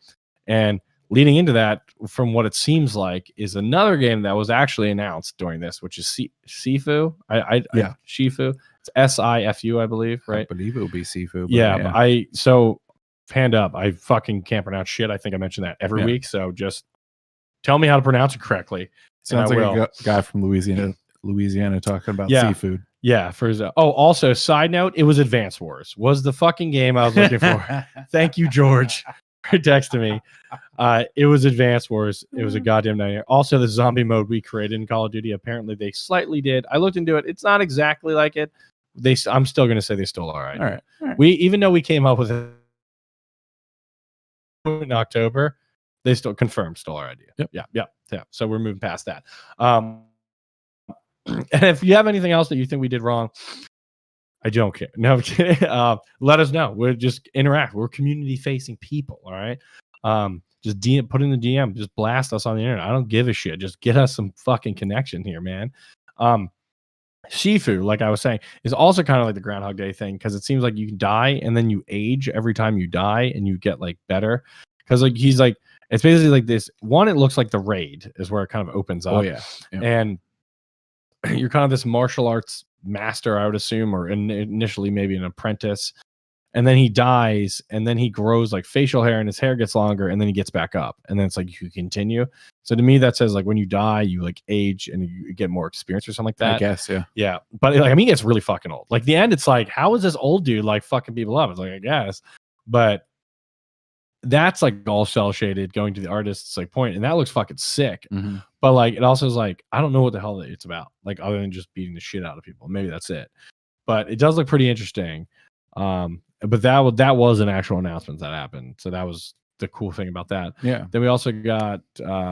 And leading into that, from what it seems like, is another game that was actually announced during this, which is Sifu. Shifu. It's Sifu, I believe, right? I believe it will be Sifu. But so hand up. I fucking can't pronounce shit. I think I mention that every week. So just tell me how to pronounce it correctly. Sounds like a guy from Louisiana talking about seafood. Yeah. Also, side note, it was Advance Wars. Was the fucking game I was looking for. Thank you, George, for texting me. It was Advance Wars. It was a goddamn nightmare. Also, the zombie mode we created in Call of Duty, apparently they slightly did. I looked into it. It's not exactly like it. I'm still going to say they stole our idea. All right. Even though we came up with it in October, they still confirmed stole our idea. Yep. Yeah. So we're moving past that. And if you have anything else that you think we did wrong, I don't care. No, I'm kidding. Let us know. We're just interact. We're community-facing people. All right. Just put in the DM. Just blast us on the internet. I don't give a shit. Just get us some fucking connection here, man. Shifu, like I was saying, is also kind of like the Groundhog Day thing, because it seems like you can die and then you age every time you die and you get like better. Because like he's like, it's basically like this one. It looks like the raid is where it kind of opens up. Oh yeah. And you're kind of this martial arts master, I would assume, or initially maybe an apprentice. And then he dies, and then he grows like facial hair, and his hair gets longer, and then he gets back up, and then it's like you continue. So to me, that says like when you die, you like age and you get more experience or something like that. I guess, yeah. But like, I mean, it's really fucking old. Like the end, it's like, how is this old dude like fucking people up? It's like, I guess, but that's like all cell shaded, going to the artist's like point, and that looks fucking sick. Mm-hmm. But like, it also is like, I don't know what the hell it's about, like other than just beating the shit out of people. Maybe that's it. But it does look pretty interesting. But that was an actual announcement that happened. So that was the cool thing about that. Yeah. Then we also got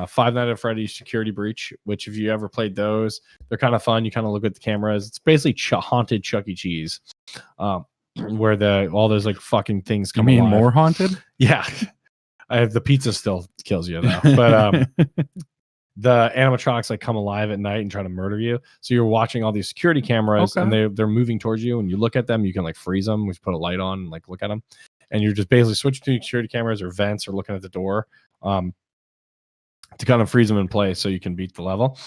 Five Nights at Freddy's Security Breach, which if you ever played those, they're kind of fun. You kind of look at the cameras. It's basically haunted Chuck E. Cheese, where all those like fucking things come. You mean alive. More haunted? Yeah. The pizza still kills you though, but the animatronics like come alive at night and try to murder you. So you're watching all these security cameras, and they're moving towards you, and you look at them. You can like freeze them. We put a light on and like look at them, and you're just basically switching between security cameras or vents or looking at the door to kind of freeze them in place so you can beat the level.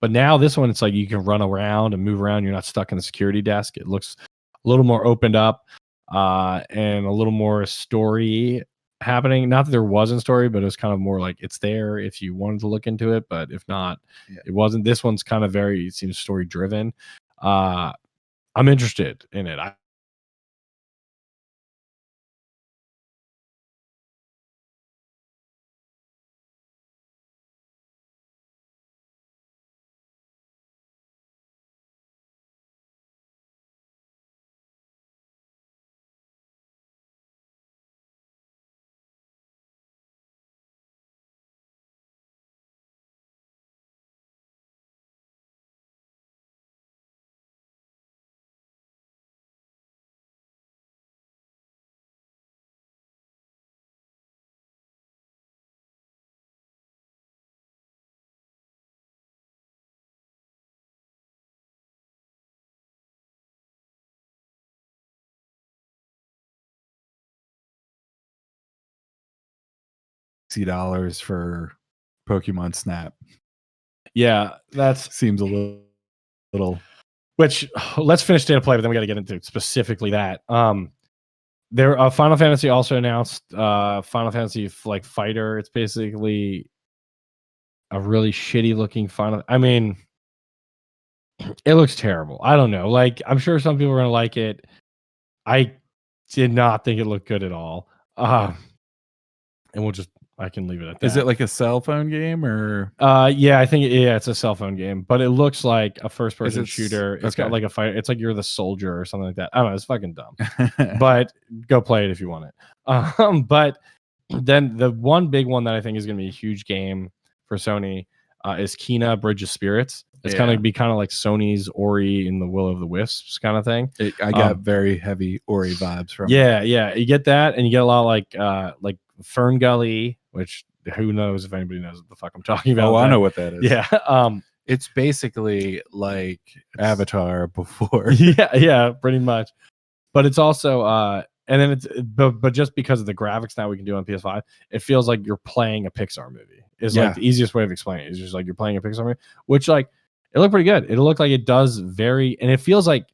But now this one, it's like you can run around and move around. You're not stuck in the security desk. It looks a little more opened up and a little more story happening. Not that there wasn't story, but it was kind of more like it's there if you wanted to look into it, but if not, it wasn't. This one's kind of it seems story driven. I'm interested in it. $60 for Pokemon Snap. Yeah, that seems a little. Which let's finish state of play, but then we got to get into specifically that. There, Final Fantasy also announced Final Fantasy like Fighter. It's basically a really shitty looking Final. I mean, it looks terrible. I don't know. Like, I'm sure some people are gonna like it. I did not think it looked good at all. And I can leave it at that. Is it like a cell phone game or? Yeah, I think it's a cell phone game, but it looks like a first person shooter. It's got like a fight. It's like you're the soldier or something like that. I don't know. It's fucking dumb, but go play it if you want it. But then the one big one that I think is going to be a huge game for Sony is Kena Bridge of Spirits. It's kind of like Sony's Ori in the Will of the Wisps kind of thing. I got very heavy Ori vibes from it. Yeah. You get that, and you get a lot of like Fern Gully, which who knows if anybody knows what the fuck I'm talking about. Oh, I know what that is. Yeah. It's basically like Avatar before. Yeah, pretty much. But it's also and then it's but just because of the graphics now we can do on PS5, it feels like you're playing a Pixar movie. Is like the easiest way of explaining it. It's just like you're playing a Pixar movie, which like it looked pretty good. It looked like it does and it feels like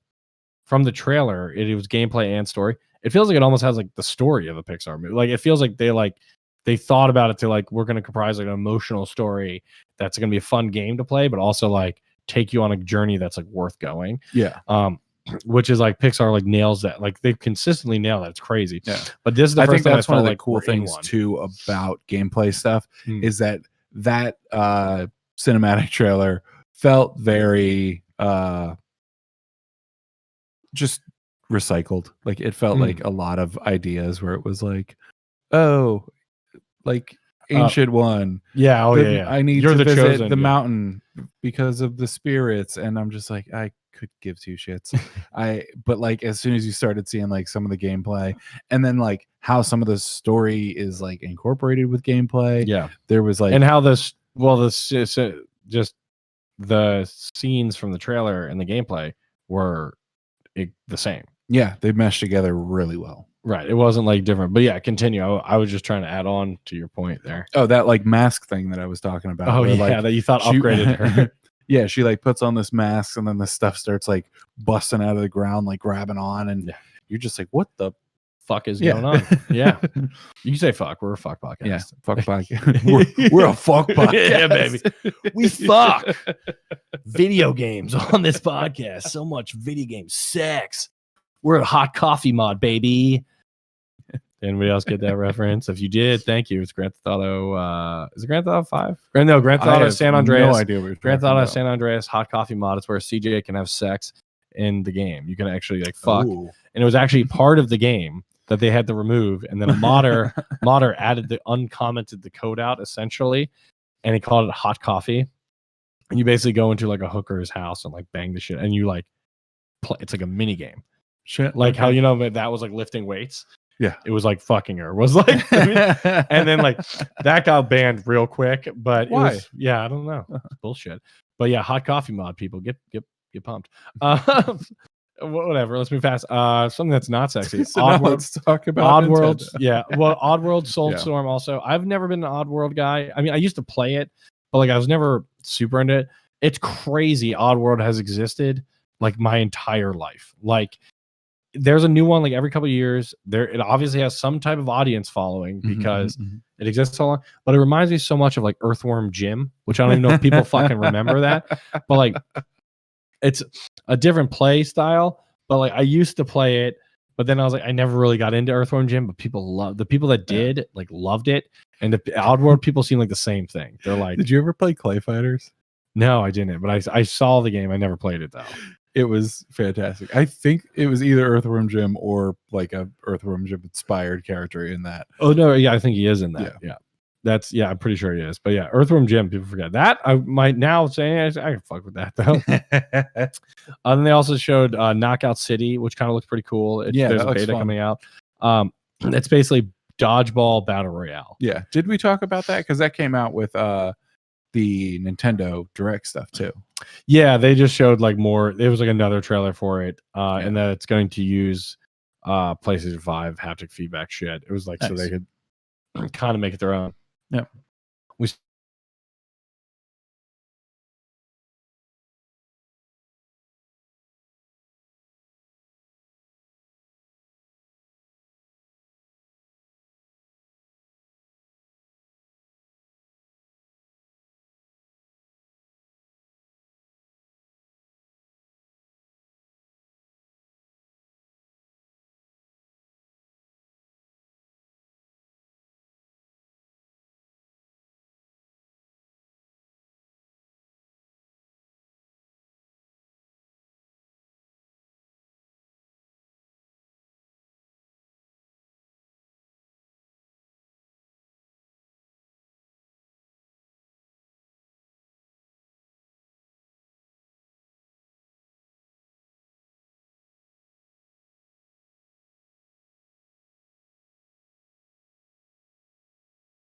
from the trailer, it was gameplay and story. It feels like it almost has like the story of a Pixar movie. Like it feels like they thought about it to like, we're going to comprise like an emotional story that's going to be a fun game to play, but also like take you on a journey that's like worth going. Yeah. Which is like Pixar like nails that. Like they consistently nail that. It's crazy. Yeah. But this is the I first think time that's one of the like cool things too about gameplay stuff is that cinematic trailer felt very just recycled. Like it felt like a lot of ideas where it was like, oh, like ancient one. Yeah. I need to visit the mountain because of the spirits. And I'm just like, I could give two shits. But like as soon as you started seeing like some of the gameplay and then like how some of the story is like incorporated with gameplay. There was like, and how just the scenes from the trailer and the gameplay were the same. Yeah, they meshed together really well. Right. It wasn't like different. But yeah, continue. I was just trying to add on to your point there. Oh, that like mask thing that I was talking about. Oh, where, yeah, like, that you thought upgraded her. Yeah, she like puts on this mask and then the stuff starts like busting out of the ground, like grabbing on, and you're just like, what the fuck is going on? Yeah. You can say fuck. We're a fuck podcast. Yeah, fuck podcast. we're a fuck podcast. Yeah, baby. We fuck video games on this podcast. So much video game sex. We're a hot coffee mod, baby. Anybody else get that reference? If you did, thank you. It's Grand Theft Auto. Is it Grand Theft Auto 5? No, Grand Theft Auto San Andreas. No idea what Grand Theft Auto San Andreas hot coffee mod. It's where CJ can have sex in the game. You can actually like fuck. Ooh. And it was actually part of the game that they had to remove. And then a modder uncommented the code out essentially. And he called it hot coffee. And you basically go into like a hooker's house and like bang the shit. And you like play. It's like a mini game. Shit. Like how, you know, that was like lifting weights. Yeah, it was like fucking her. Was like, and then like that got banned real quick. But why? I don't know. It's bullshit. But yeah, hot coffee mod people get pumped. Whatever. Let's move fast. Something that's not sexy. So let's talk about Oddworld. Yeah. Well, Oddworld Soulstorm also. I've never been an Oddworld guy. I mean, I used to play it, but like I was never super into it. It's crazy. Oddworld has existed like my entire life. Like there's a new one like every couple of years. It obviously has some type of audience following because it exists so long. But it reminds me so much of like Earthworm Jim, which I don't even know if people fucking remember that. But like, it's a different play style. But like, I used to play it, but then I was like, I never really got into Earthworm Jim. But the people that did like loved it, and the Oddworld people seem like the same thing. They're like, did you ever play Clay Fighters? No, I didn't. But I saw the game. I never played it though. It was fantastic. I think it was either Earthworm Jim or like a Earthworm Jim inspired character in that. Oh no, yeah, I think he is in that. Yeah. I'm pretty sure he is. But yeah, Earthworm Jim, people forget that. I might now say I can fuck with that though. Then they also showed Knockout City, which kind of looks pretty cool. There's a beta coming out. It's basically dodgeball battle royale. Yeah. Did we talk about that? Because that came out with the Nintendo Direct stuff too. Yeah, they just showed like more. It was like another trailer for it, and that it's going to use PlayStation 5 haptic feedback shit. It was like so they could kind of make it their own. Yeah.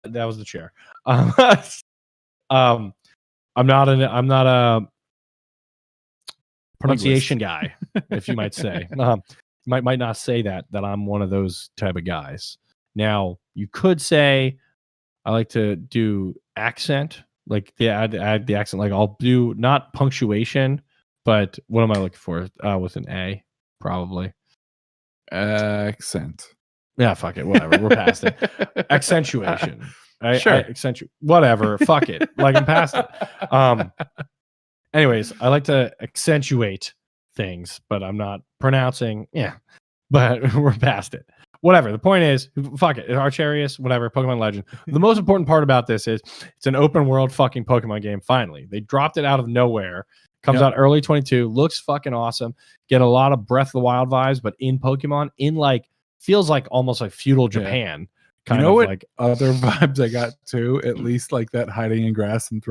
That was the chair. I'm not a pronunciation guy, if you might say. Might not say that I'm one of those type of guys. Now you could say I like to do accent, like add the accent. Like I'll do not punctuation, but what am I looking for? With an A, probably. Accent. Yeah, fuck it. Whatever. We're past it. Accentuation. Sure. Accentuate. Whatever. Fuck it. Like I'm past it. Anyways, I like to accentuate things, but I'm not pronouncing. Yeah. But we're past it. Whatever. The point is, fuck it. Archarius, whatever. Pokemon Legend. The most important part about this is it's an open world fucking Pokemon game. Finally, they dropped it out of nowhere. Comes out early 22. Looks fucking awesome. Get a lot of Breath of the Wild vibes, but in Pokemon, in like feels like almost like feudal Japan. Kind of what like other vibes I got too, at least like that hiding in grass and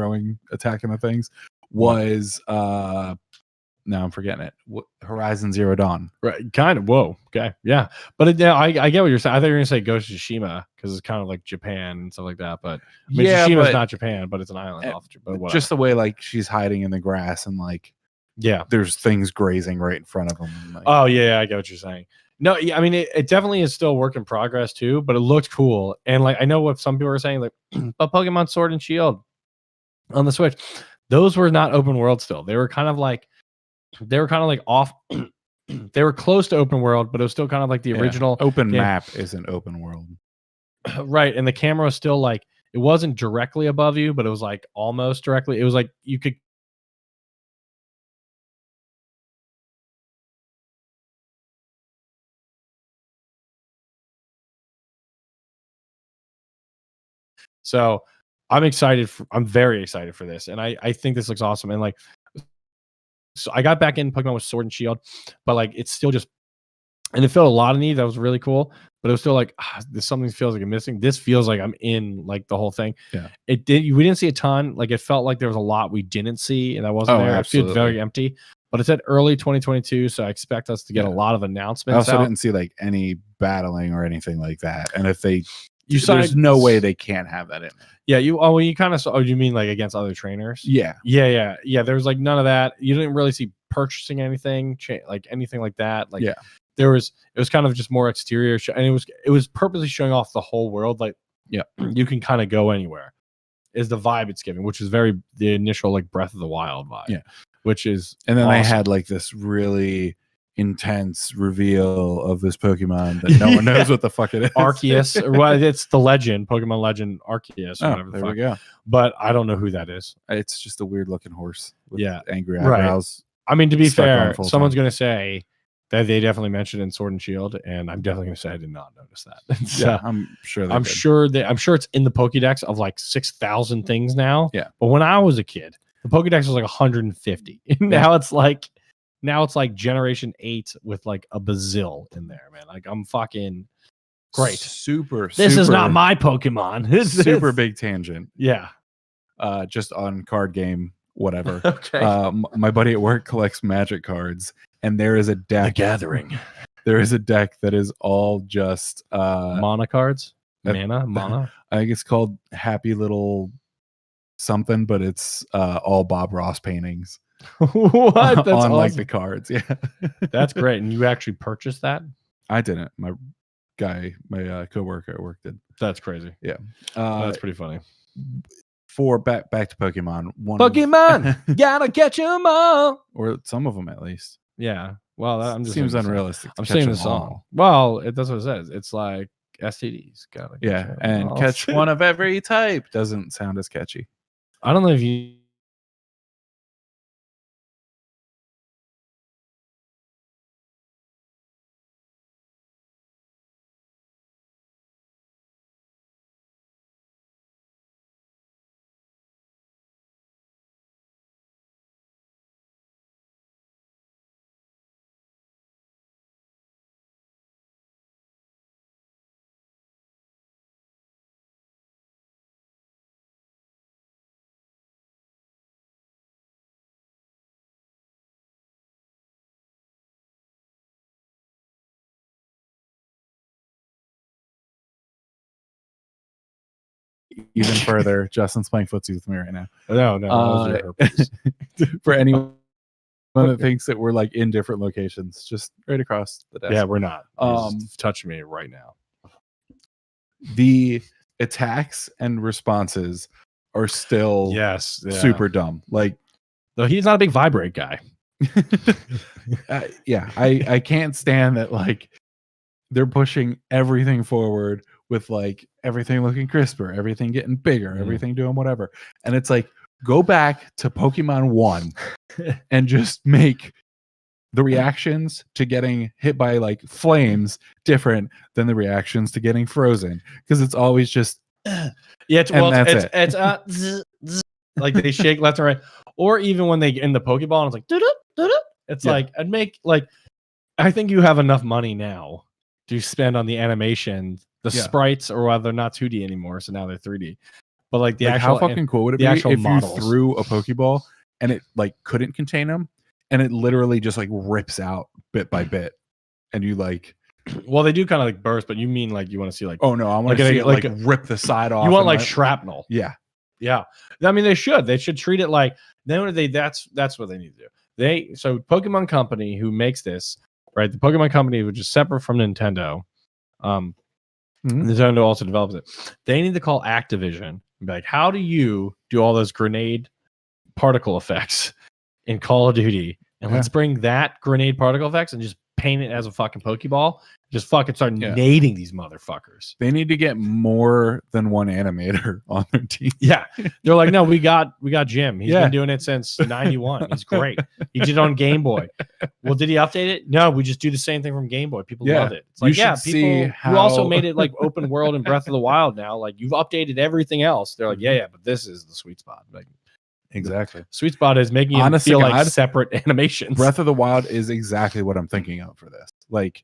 attacking the things was now I'm forgetting it. Horizon Zero Dawn. Right. Kind of. Whoa. Okay. Yeah. But I get what you're saying. I thought you were going to say Ghost of Tsushima because it's kind of like Japan and stuff like that. But I mean, Tsushima's not Japan, but it's an island off. But just the way like she's hiding in the grass and like there's things grazing right in front of them. Like, oh yeah, I get what you're saying. No, yeah, I mean it definitely is still work in progress too, but it looked cool. And like I know what some people are saying, like, but Pokemon Sword and Shield on the Switch, those were not open world still. They were kind of like off. They were close to open world, but it was still kind of like the original open map isn't open world. Right. And the camera was still like it wasn't directly above you, but it was like almost directly. It was like you could so I'm excited. I'm very excited for this. And I think this looks awesome. And like, so I got back in Pokemon with Sword and Shield, but like, it's still just, and it felt a lot of need. That was really cool, but it was still like, there's something feels like I'm missing. This feels like I'm in like the whole thing. Yeah. We didn't see a ton. Like it felt like there was a lot we didn't see and that wasn't there. Absolutely. It feels very empty, but it said early 2022. So I expect us to get a lot of announcements. I also didn't see like any battling or anything like that. And if they, there's no way they can't have that in there. Yeah, you kind of saw. Oh, you mean like against other trainers? Yeah. There's like none of that. You didn't really see purchasing anything, like anything like that. Like it was kind of just more exterior, and it was purposely showing off the whole world. Like you can kind of go anywhere. Is the vibe it's giving, which is the initial like Breath of the Wild vibe. Yeah, which is and then they had like this really intense reveal of this Pokemon that no one knows what the fuck it is. Arceus. Well, it's the legend, Pokemon legend Arceus. Or whatever there we go. But I don't know who that is. It's just a weird looking horse with Yeah. angry eyebrows. I mean, to be Stuck fair, on full someone's time. going to say that they definitely mentioned in Sword and Shield, and I'm definitely going to say I did not notice that. So, Yeah, I'm sure. I'm sure it's in the Pokédex of like 6,000 things now. Yeah. But when I was a kid, the Pokédex was like 150. Now it's like generation 8 with like a bazil in there, man. Like I'm fucking great. This is not my Pokemon. Super big tangent. Yeah. Just on card game, whatever. Okay. My buddy at work collects Magic cards, and there is a deck. The Gathering. There is a deck that is all just mana cards. Mana. I think it's called Happy Little something, but it's all Bob Ross paintings. What? That's on awesome. like the cards. Yeah. That's great. And you actually purchased that? I didn't. My coworker at work did. That's crazy. Yeah. That's pretty funny. For back to Pokemon. Gotta catch them all. Or some of them at least. Yeah. Well, I'm just seems unrealistic. I'm saying the song. Well, that's what it says. It's like STDs. Yeah, and catch one of every type doesn't sound as catchy. I don't know if you. Even further, Justin's playing footsie with me right now. No. For anyone that thinks that we're like in different locations, just right across the desk. Yeah, we're not. Touch me right now. The attacks and responses are still super dumb. Like, though he's not a big vibrate guy. I can't stand that. Like, they're pushing everything forward with like everything looking crisper, everything getting bigger, everything doing whatever. And it's like, go back to Pokemon 1 and just make the reactions to getting hit by like flames different than the reactions to getting frozen. Because it's always just it's like they shake left and right. Or even when they get in the Pokeball and it's like doo-doo. It's like, I'd make like, I think you have enough money now to spend on the animation, the sprites, or whether they're not 2D anymore, so now they're 3D. But like the actual, how fucking cool would it be if models. You threw a Pokeball and it like couldn't contain them, and it literally just like rips out bit by bit, and you like. Well, they do kind of like burst, but you mean like you want to see like? Oh no, I want to see it like rip the side off. You want like shrapnel? Yeah. I mean, they should treat it like. Then that's what they need to do. So Pokemon Company, who makes this, right? The Pokemon Company, which is separate from Nintendo. Nintendo also develops it. They need to call Activision and be like, how do you do all those grenade particle effects in Call of Duty? And let's bring that grenade particle effects and just paint it as a fucking Pokeball. Just fucking start nading these motherfuckers. They need to get more than one animator on their team. Yeah. They're like, no, we got Jim. He's been doing it since 91. He's great. He did it on Game Boy. Well, did he update it? No, we just do the same thing from Game Boy. People love it. It's like, people you also made it like open world and Breath of the Wild now. Like, you've updated everything else. They're like, but this is the sweet spot. Like, exactly. Sweet spot is making it feel like separate animations. Breath of the Wild is exactly what I'm thinking of for this. Like,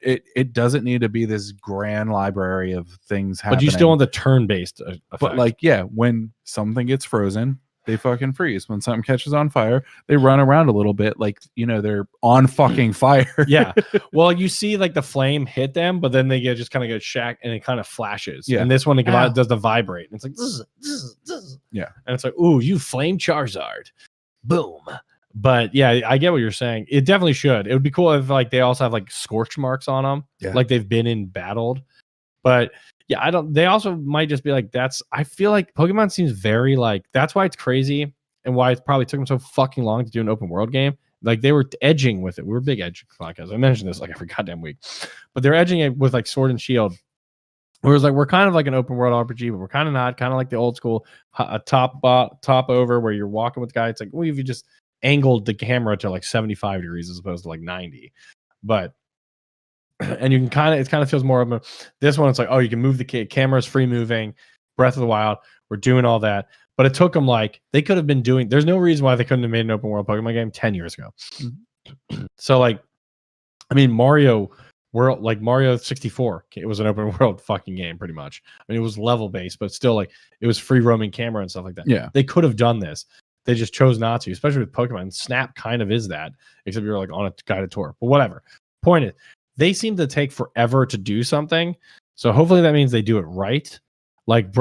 it doesn't need to be this grand library of things happening. But you still want the turn-based effect. But like, when something gets frozen, they fucking freeze. When something catches on fire, they run around a little bit like, they're on fucking fire. Well, you see like the flame hit them, but then they just kind of get shacked and it kind of flashes. And this one, it does the vibrate. And it's like, zzz, zzz, zzz. And it's like, ooh, you flame Charizard. Boom. But I get what you're saying. It definitely should. It would be cool if like they also have like scorch marks on them, like they've been in battled. But they also might just be like, I feel like Pokemon seems very like, that's why it's crazy and why it probably took them so fucking long to do an open world game. Like they were edging with it. We're a big edge podcast. I mentioned this like every goddamn week, but they're edging it with like Sword and Shield. Whereas like we're kind of like an open world RPG, but we're kind of not. Kind of like the old school top over where you're walking with the guy. It's like, well, if you just angled the camera to like 75 degrees as opposed to like 90, but and you can it kind of feels more of a, this one. It's like, oh, you can move the camera's free moving. Breath of the Wild, we're doing all that. But it took them like, they could have been doing, there's no reason why they couldn't have made an open world Pokemon game 10 years ago. So like, I mean, Mario World, like Mario 64, it was an open world fucking game pretty much. I mean, it was level based, but still like it was free roaming camera and stuff like that. Yeah. They could have done this. They just chose not to, especially with Pokemon. Snap kind of is that, except you're like on a guided tour, but whatever. Point is, they seem to take forever to do something. So hopefully that means they do it right. Like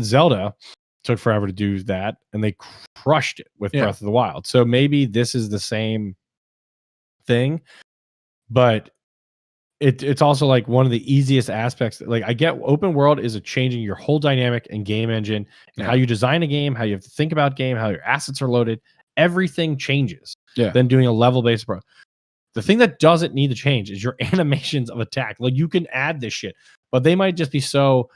Zelda took forever to do that, and they crushed it with Breath of the Wild. So maybe this is the same thing, but it's also like one of the easiest aspects. Like I get open world is changing your whole dynamic and game engine, and how you design a game, how you have to think about game, how your assets are loaded. Everything changes. Than doing a level-based approach. The thing that doesn't need to change is your animations of attack. Like you can add this shit, but they might just be so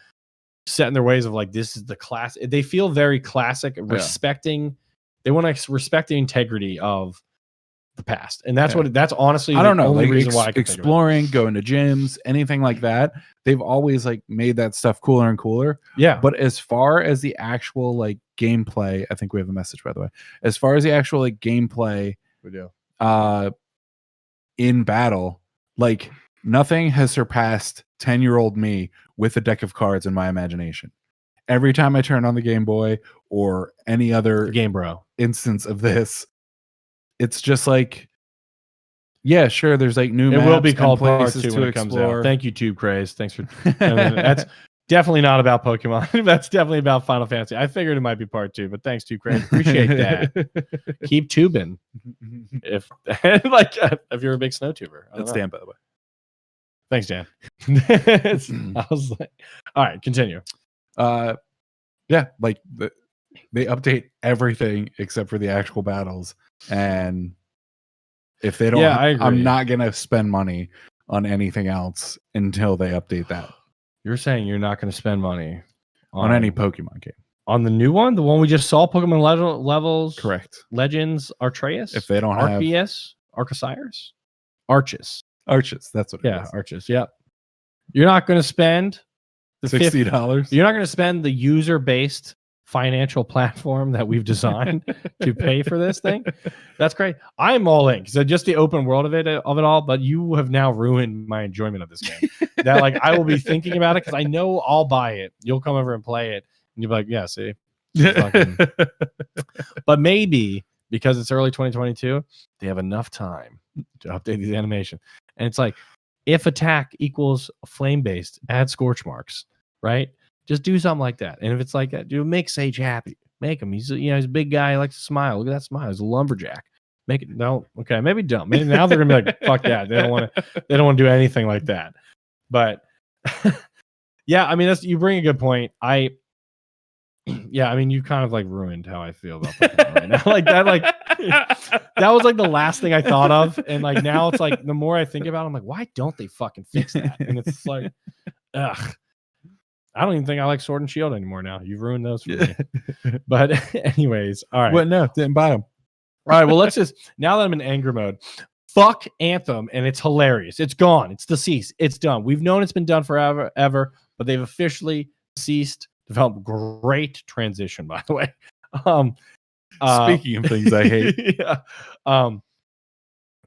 set in their ways of like, this is the class. They feel very classic, respecting. They want to respect the integrity of the past, and that's that's honestly I don't know. Only like reason why I can exploring, going to gyms, anything like that. They've always like made that stuff cooler and cooler. Yeah. But as far as the actual like gameplay, I think we have a message, by the way. As far as the actual like gameplay, we do. In battle, like nothing has surpassed 10-year-old me with a deck of cards in my imagination. Every time I turn on the Game Boy or any other Game Bro instance of this, it's just like, yeah, sure, there's like new maps. It will be called Part 2 to when it explore. comes out. Thank you, Tube Craze. Thanks for that's definitely not about Pokemon. That's definitely about Final Fantasy. I figured it might be Part 2, but thanks, Tube Craze. Appreciate that. Keep tubing. If you're a big snow tuber. That's Dan, by the way. Thanks, Dan. I was like, all right, continue. Yeah, like they update everything except for the actual battles, and if they don't, I agree. I'm not gonna spend money on anything else until they update that. You're saying you're not going to spend money on any Pokemon game. On the new one, the one we just saw, Pokemon Levels, correct? Legends, Arceus. If they don't have Arceus, Arceus, Arches. That's what. It is. Arches. Yep. You're not going to spend the $60. You're not going to spend the user-based financial platform that we've designed to pay for this thing. That's great. I'm all in because just the open world of it all. But you have now ruined my enjoyment of this game. That like I will be thinking about it because I know I'll buy it. You'll come over and play it, and you'll be like, "Yeah, see." But maybe because it's early 2022, they have enough time to update these animation. And it's like, if attack equals flame based, add scorch marks, right? Just do something like that. And if it's like that, make Sage happy. Make him. He's he's a big guy. He likes to smile. Look at that smile. He's a lumberjack. Make it. No. Okay. Maybe don't. Maybe now they're gonna be like, fuck that. They don't want to do anything like that. But yeah, I mean, you bring a good point. I mean, you kind of like ruined how I feel about Pokemon right now. Like that was like the last thing I thought of. And like now it's like the more I think about it, I'm like, why don't they fucking fix that? And it's like, ugh. I don't even think I like Sword and Shield anymore now. You've ruined those for me. But anyways, all right. Well, no, didn't buy them. All right, well, let's just, now that I'm in anger mode, fuck Anthem, and it's hilarious. It's gone. It's deceased. It's done. We've known it's been done forever, but they've officially ceased development. Great transition, by the way. Speaking of things I hate.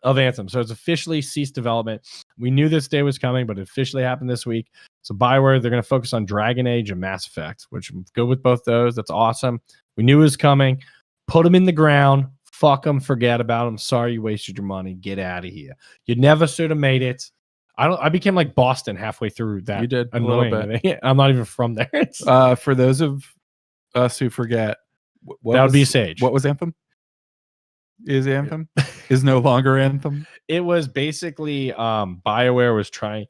Of Anthem. So it's officially ceased development. We knew this day was coming, but it officially happened this week. So BioWare, they're going to focus on Dragon Age and Mass Effect, which I'm good with both those. That's awesome. We knew it was coming. Put them in the ground. Fuck them. Forget about them. Sorry you wasted your money. Get out of here. You never should have made it. I became like Boston halfway through that. You did. Annoying. A little bit. I'm not even from there. For those of us who forget, that would be Sage. What was Anthem? Is Anthem? Is no longer Anthem? It was basically BioWare was trying.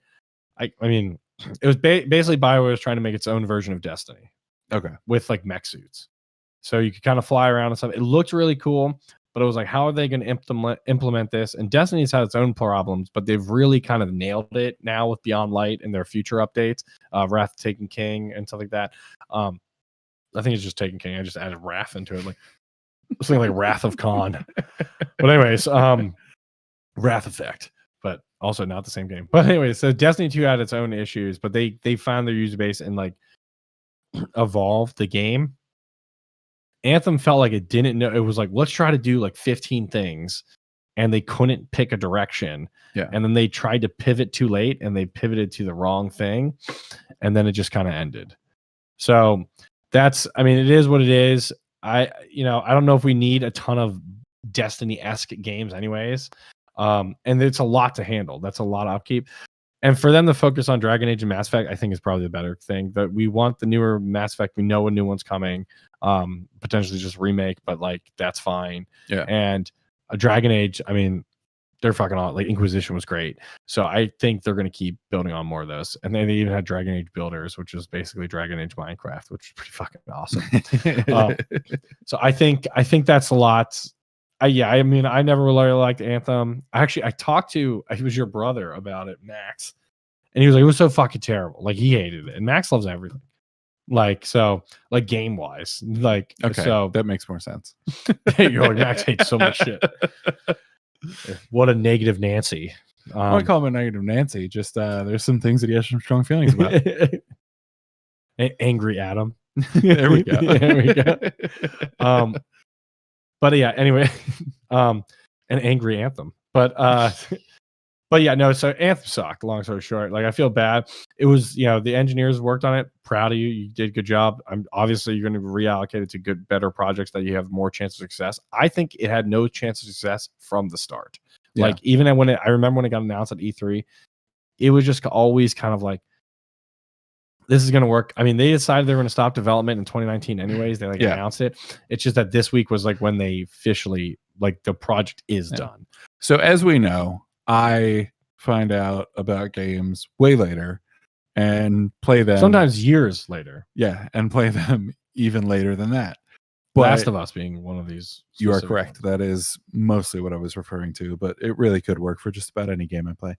I mean, it was basically BioWare was trying to make its own version of Destiny. Okay. With like mech suits, so you could kind of fly around and stuff. It looked really cool, but it was like, how are they going to implement this? And Destiny's had its own problems, but they've really kind of nailed it now with Beyond Light and their future updates, Wrath of Taken King and stuff like that. I think it's just Taken King. I just added Wrath into it, like something like Wrath of Khan. But anyways, Wrath Effect, but also not the same game. But anyway, so Destiny 2 had its own issues, but they found their user base and like evolved the game. Anthem felt like it didn't know. It was like, let's try to do like 15 things, and they couldn't pick a direction. Yeah. And then they tried to pivot too late, and they pivoted to the wrong thing, and then it just kind of ended. So that's, I mean, it is what it is. I don't know if we need a ton of Destiny-esque games anyways. And it's a lot to handle. That's a lot of upkeep. And for them to focus on Dragon Age and Mass Effect, I think is probably the better thing. That we want the newer Mass Effect. We know a new one's coming. Potentially just remake, but like that's fine. Yeah. And a Dragon Age, I mean, they're fucking on. Like Inquisition was great. So I think they're going to keep building on more of those. And then they even had Dragon Age Builders, which is basically Dragon Age Minecraft, which is pretty fucking awesome. So I think that's a lot. I mean, I never really liked Anthem. Actually, I talked to, it was your brother about it, Max, and he was like, it was so fucking terrible. Like he hated it, and Max loves everything. Like, so, like game wise, like, okay, so that makes more sense. You're like, Max hates so much shit. What a negative Nancy. I won't call him a negative Nancy. Just there's some things that he has some strong feelings about. Angry Adam. There we go. There we go. But yeah, anyway, an angry Anthem. But yeah, no, so Anthem sucked, long story short. Like I feel bad. It was, the engineers worked on it. Proud of you. You did a good job. Obviously you're going to reallocate it to better projects that you have more chance of success. I think it had no chance of success from the start. Yeah. Like even I remember when it got announced at E3, it was just always kind of like, this is going to work. I mean, they decided they were going to stop development in 2019 anyways. They announced it. It's just that this week was like when they officially, like the project is done. So as we know, I find out about games way later and play them. Sometimes years later. Yeah, and play them even later than that. But Last of Us being one of these. You are correct. That is mostly what I was referring to, but it really could work for just about any game I play.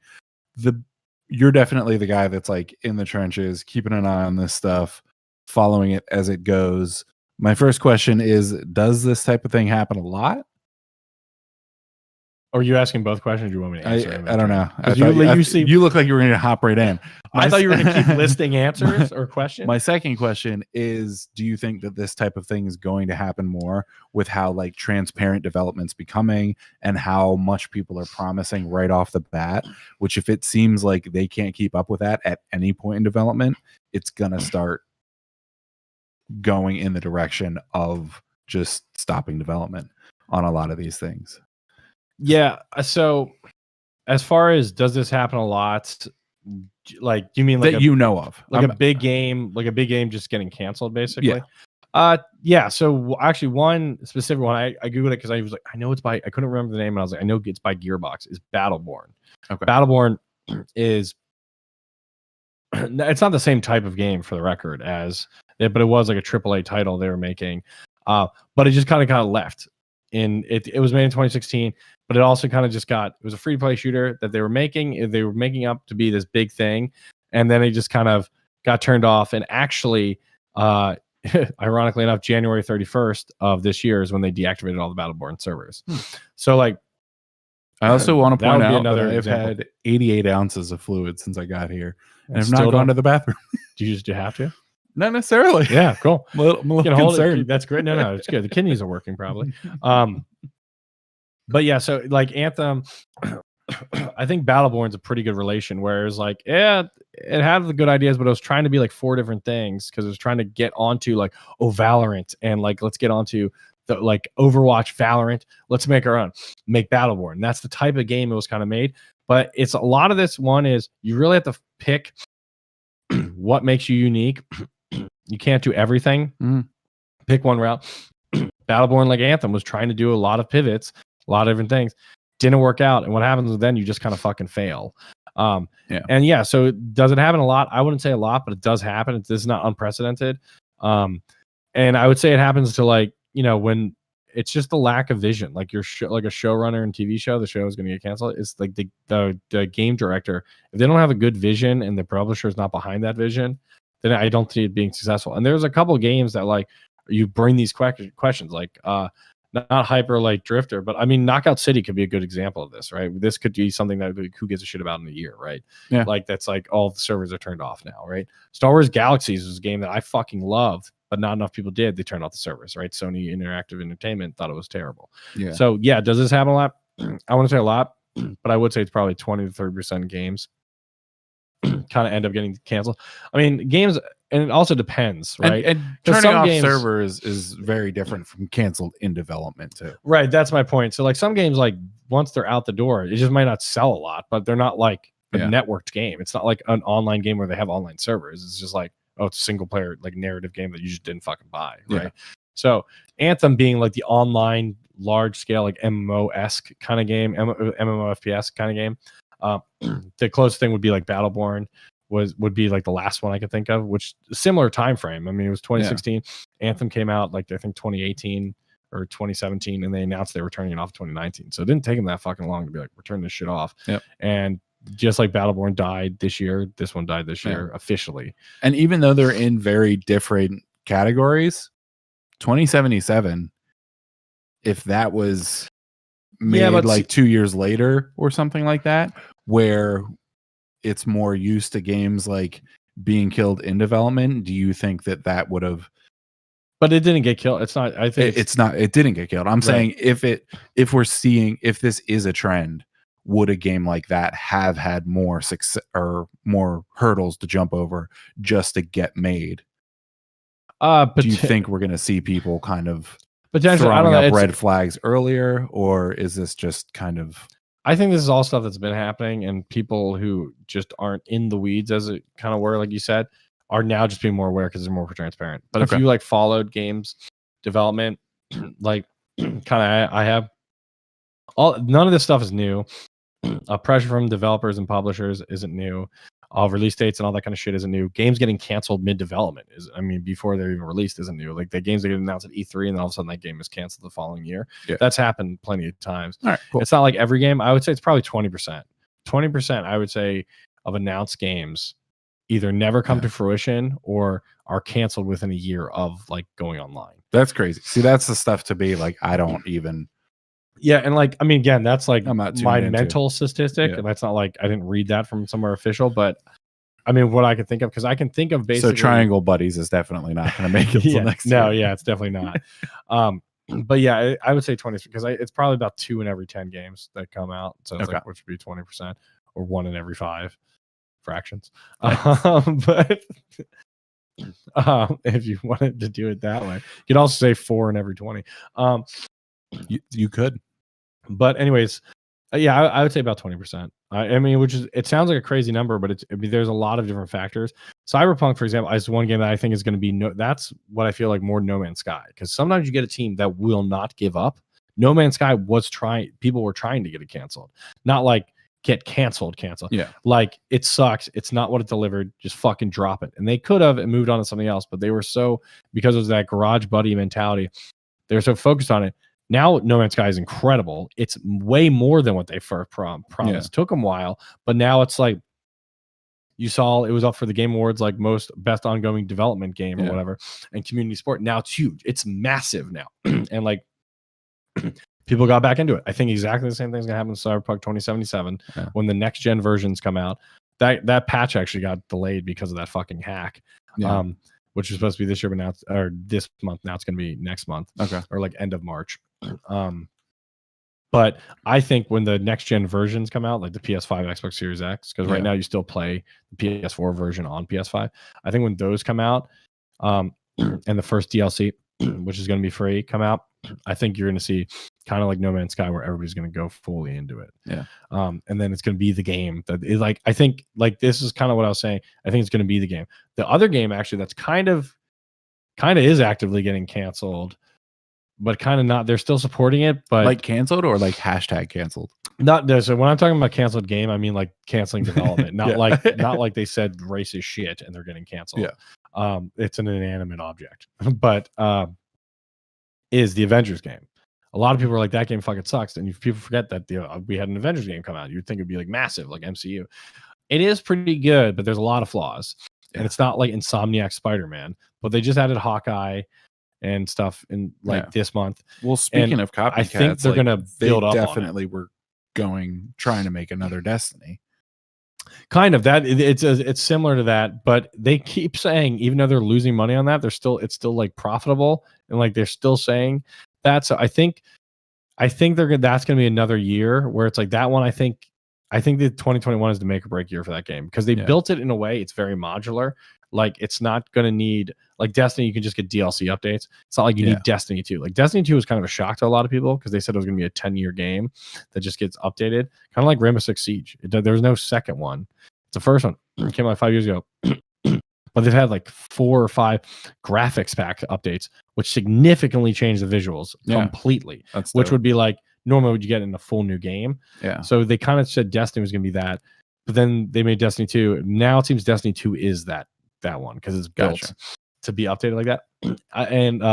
You're definitely the guy that's like in the trenches, keeping an eye on this stuff, following it as it goes. My first question is, does this type of thing happen a lot? Or are you asking both questions? Or do you want me to answer? I don't know. You look like you were going to hop right in. I thought you were going to keep listing answers or questions. My second question is, do you think that this type of thing is going to happen more with how like transparent development's becoming and how much people are promising right off the bat, which if it seems like they can't keep up with that at any point in development, it's going to start going in the direction of just stopping development on a lot of these things. Yeah. So as far as does this happen a lot, like you mean like that you know of, like a big game just getting canceled basically? Yeah. So actually one specific one, I Googled it because I was like, I couldn't remember the name, and I was like, I know it's by Gearbox, is Battleborn. Okay. Battleborn is, it's not the same type of game for the record but it was like a AAA title they were making. But it just kind of got left. It was made in 2016, but it also kind of just it was a free to play shooter that they were making up to be this big thing, and then it just kind of got turned off. And actually, ironically enough, January 31st of this year is when they deactivated all the Battleborn servers. So like, I also want to point out that I've example. had 88 ounces of fluid since I got here, and I've not gone to the bathroom. Do you have to? Not necessarily. Yeah, cool. I'm a little concerned. That's great. No, it's good. The kidneys are working probably. But yeah, so like Anthem, I think Battleborn's a pretty good relation. Whereas like, yeah, it had the good ideas, but it was trying to be like 4 different things because it was trying to get onto like, Valorant, and like let's get onto the like Overwatch, Valorant. Let's make our own. Make Battleborn. That's the type of game it was kind of made. But it's a lot of this one is you really have to pick what makes you unique. You can't do everything. Pick one route. Battleborn, like Anthem, was trying to do a lot of pivots, a lot of different things. Didn't work out. And what happens is then you just kind of fucking fail. And yeah, so does it happen a lot? I wouldn't say a lot, but it does happen. This is not unprecedented. And I would say it happens to like, when it's just the lack of vision. Like like a showrunner and TV show, the show is going to get canceled. It's like the game director, if they don't have a good vision and the publisher is not behind that vision, then I don't see it being successful. And there's a couple games that like you bring these questions like not Hyper Light Drifter, but I mean Knockout City could be a good example of this, right? This could be something that like, who gives a shit about in a year, right? Yeah. Like that's like all the servers are turned off now, right? Star Wars Galaxies is a game that I fucking loved, but not enough people did. They turned off the servers, right? Sony Interactive Entertainment thought it was terrible. Yeah. So yeah, does this happen a lot? I want to say a lot, but I would say it's probably 20 to 30% games kind of end up getting canceled. I mean, games, and it also depends, right? And turning off servers is very different from canceled in development too. Right, that's my point. So like some games, like once they're out the door, it just might not sell a lot, but they're not like a networked game. It's not like an online game where they have online servers. It's just like, oh, it's a single player like narrative game that you just didn't fucking buy, right? Yeah. So Anthem being like the online large scale like MMO-esque kind of game, MMO FPS kind of game. The closest thing would be like Battleborn would be like the last one I could think of, which similar time frame. I mean, it was 2016. Yeah. Anthem came out like I think 2018 or 2017, and they announced they were turning it off 2019. So it didn't take them that fucking long to be like, we're turning this shit off. Yep. And just like Battleborn died this year, this one died this year officially. And even though they're in very different categories, 2077, if that was made like 2 years later or something like that, where it's more used to games like being killed in development, do you think that would have? But it didn't get killed. It's not. I think it's not. It didn't get killed. I'm saying if this is a trend, would a game like that have had more success or more hurdles to jump over just to get made? Do you think we're going to see people kind of potentially throwing up red flags earlier, or is this just kind of? I think this is all stuff that's been happening, and people who just aren't in the weeds, as it kind of were, like you said, are now just being more aware because they're more transparent. But if you like followed games development, like kind of I have, none of this stuff is new. Pressure from developers and publishers isn't new. Release dates and all that kind of shit isn't new. Games getting canceled mid-development before they're even released isn't new. Like the games that get announced at E3 and then all of a sudden that game is canceled the following year. Yeah. That's happened plenty of times. All right, cool. It's not like every game. I would say it's probably 20%. 20%, I would say, of announced games either never come to fruition or are canceled within a year of like going online. That's crazy. See, that's the stuff to be like, I don't even. Yeah, and like I mean, again, that's like my mental statistic, and that's not like I didn't read that from somewhere official, but I mean, what I can think of, because I can think of basically. So Triangle Buddies is definitely not going to make it till next year. No, yeah, it's definitely not. But yeah, I would say 20 because it's probably about 2 in every 10 games that come out, so it's like, which would be 20% or 1 in every 5 fractions. Nice. But if you wanted to do it that way, you could also say 4 in every 20. You could. But anyways, yeah, I would say about 20%. I mean, it sounds like a crazy number, but there's a lot of different factors. Cyberpunk, for example, is one game that I think is going to be that's what I feel like more No Man's Sky, because sometimes you get a team that will not give up. No Man's Sky people were trying to get it canceled, not like get canceled. Yeah, like it sucks. It's not what it delivered. Just fucking drop it. And they could have and moved on to something else, but they were so, because of that garage buddy mentality, they're so focused on it. Now, No Man's Sky is incredible. It's way more than what they first promised. Yeah. Took them a while, but now it's like you saw it was up for the Game Awards, like best ongoing development game or whatever, and community support. Now it's huge. It's massive now, and like people got back into it. I think exactly the same thing's gonna happen in Cyberpunk 2077 when the next gen versions come out. That patch actually got delayed because of that fucking hack. Yeah. Which was supposed to be this year, but now this month. Now it's going to be next month, or like end of March. But I think when the next gen versions come out, like the PS5, Xbox Series X, because right now you still play the PS4 version on PS5. I think when those come out, and the first DLC, which is going to be free, come out, I think you're going to see kind of like No Man's Sky, where everybody's going to go fully into it. Yeah. And then it's going to be the game that is like, I think like this is kind of what I was saying. I think it's going to be the game. The other game actually that's kind of is actively getting canceled, but kind of not. They're still supporting it, but like canceled or like hashtag canceled. Not there. So when I'm talking about canceled game, I mean like canceling development, not like they said racist shit and they're getting canceled. Yeah. It's an inanimate object, but is the Avengers game. a lot of people were like, that game fucking sucks. And people forget that we had an Avengers game come out. You'd think it'd be like massive, like MCU. It is pretty good, but there's a lot of flaws. Yeah. And it's not like Insomniac Spider-Man, but they just added Hawkeye and stuff in this month. Well, speaking of copycats, I think they're going to build up. Definitely were trying to make another Destiny. Kind of that. It's similar to that, but they keep saying, even though they're losing money on that, it's still like profitable, and like they're still saying that. So I think that's going to be another year where it's like that one. I think that 2021 is the make or break year for that game, because they built it in a way it's very modular. Like it's not going to need, like Destiny, you can just get DLC updates. It's not like you need Destiny 2. Like Destiny 2 was kind of a shock to a lot of people because they said it was going to be a 10-year game that just gets updated. Kind of like Rainbow Six Siege. There was no second one. It's the first one. It came out 5 years ago. But they've had like 4 or 5 graphics pack updates, which significantly changed the visuals completely. Which would be like, normally would you get in a full new game. Yeah. So they kind of said Destiny was going to be that. But then they made Destiny 2. Now it seems Destiny 2 is that one, because it's built to be updated like that. And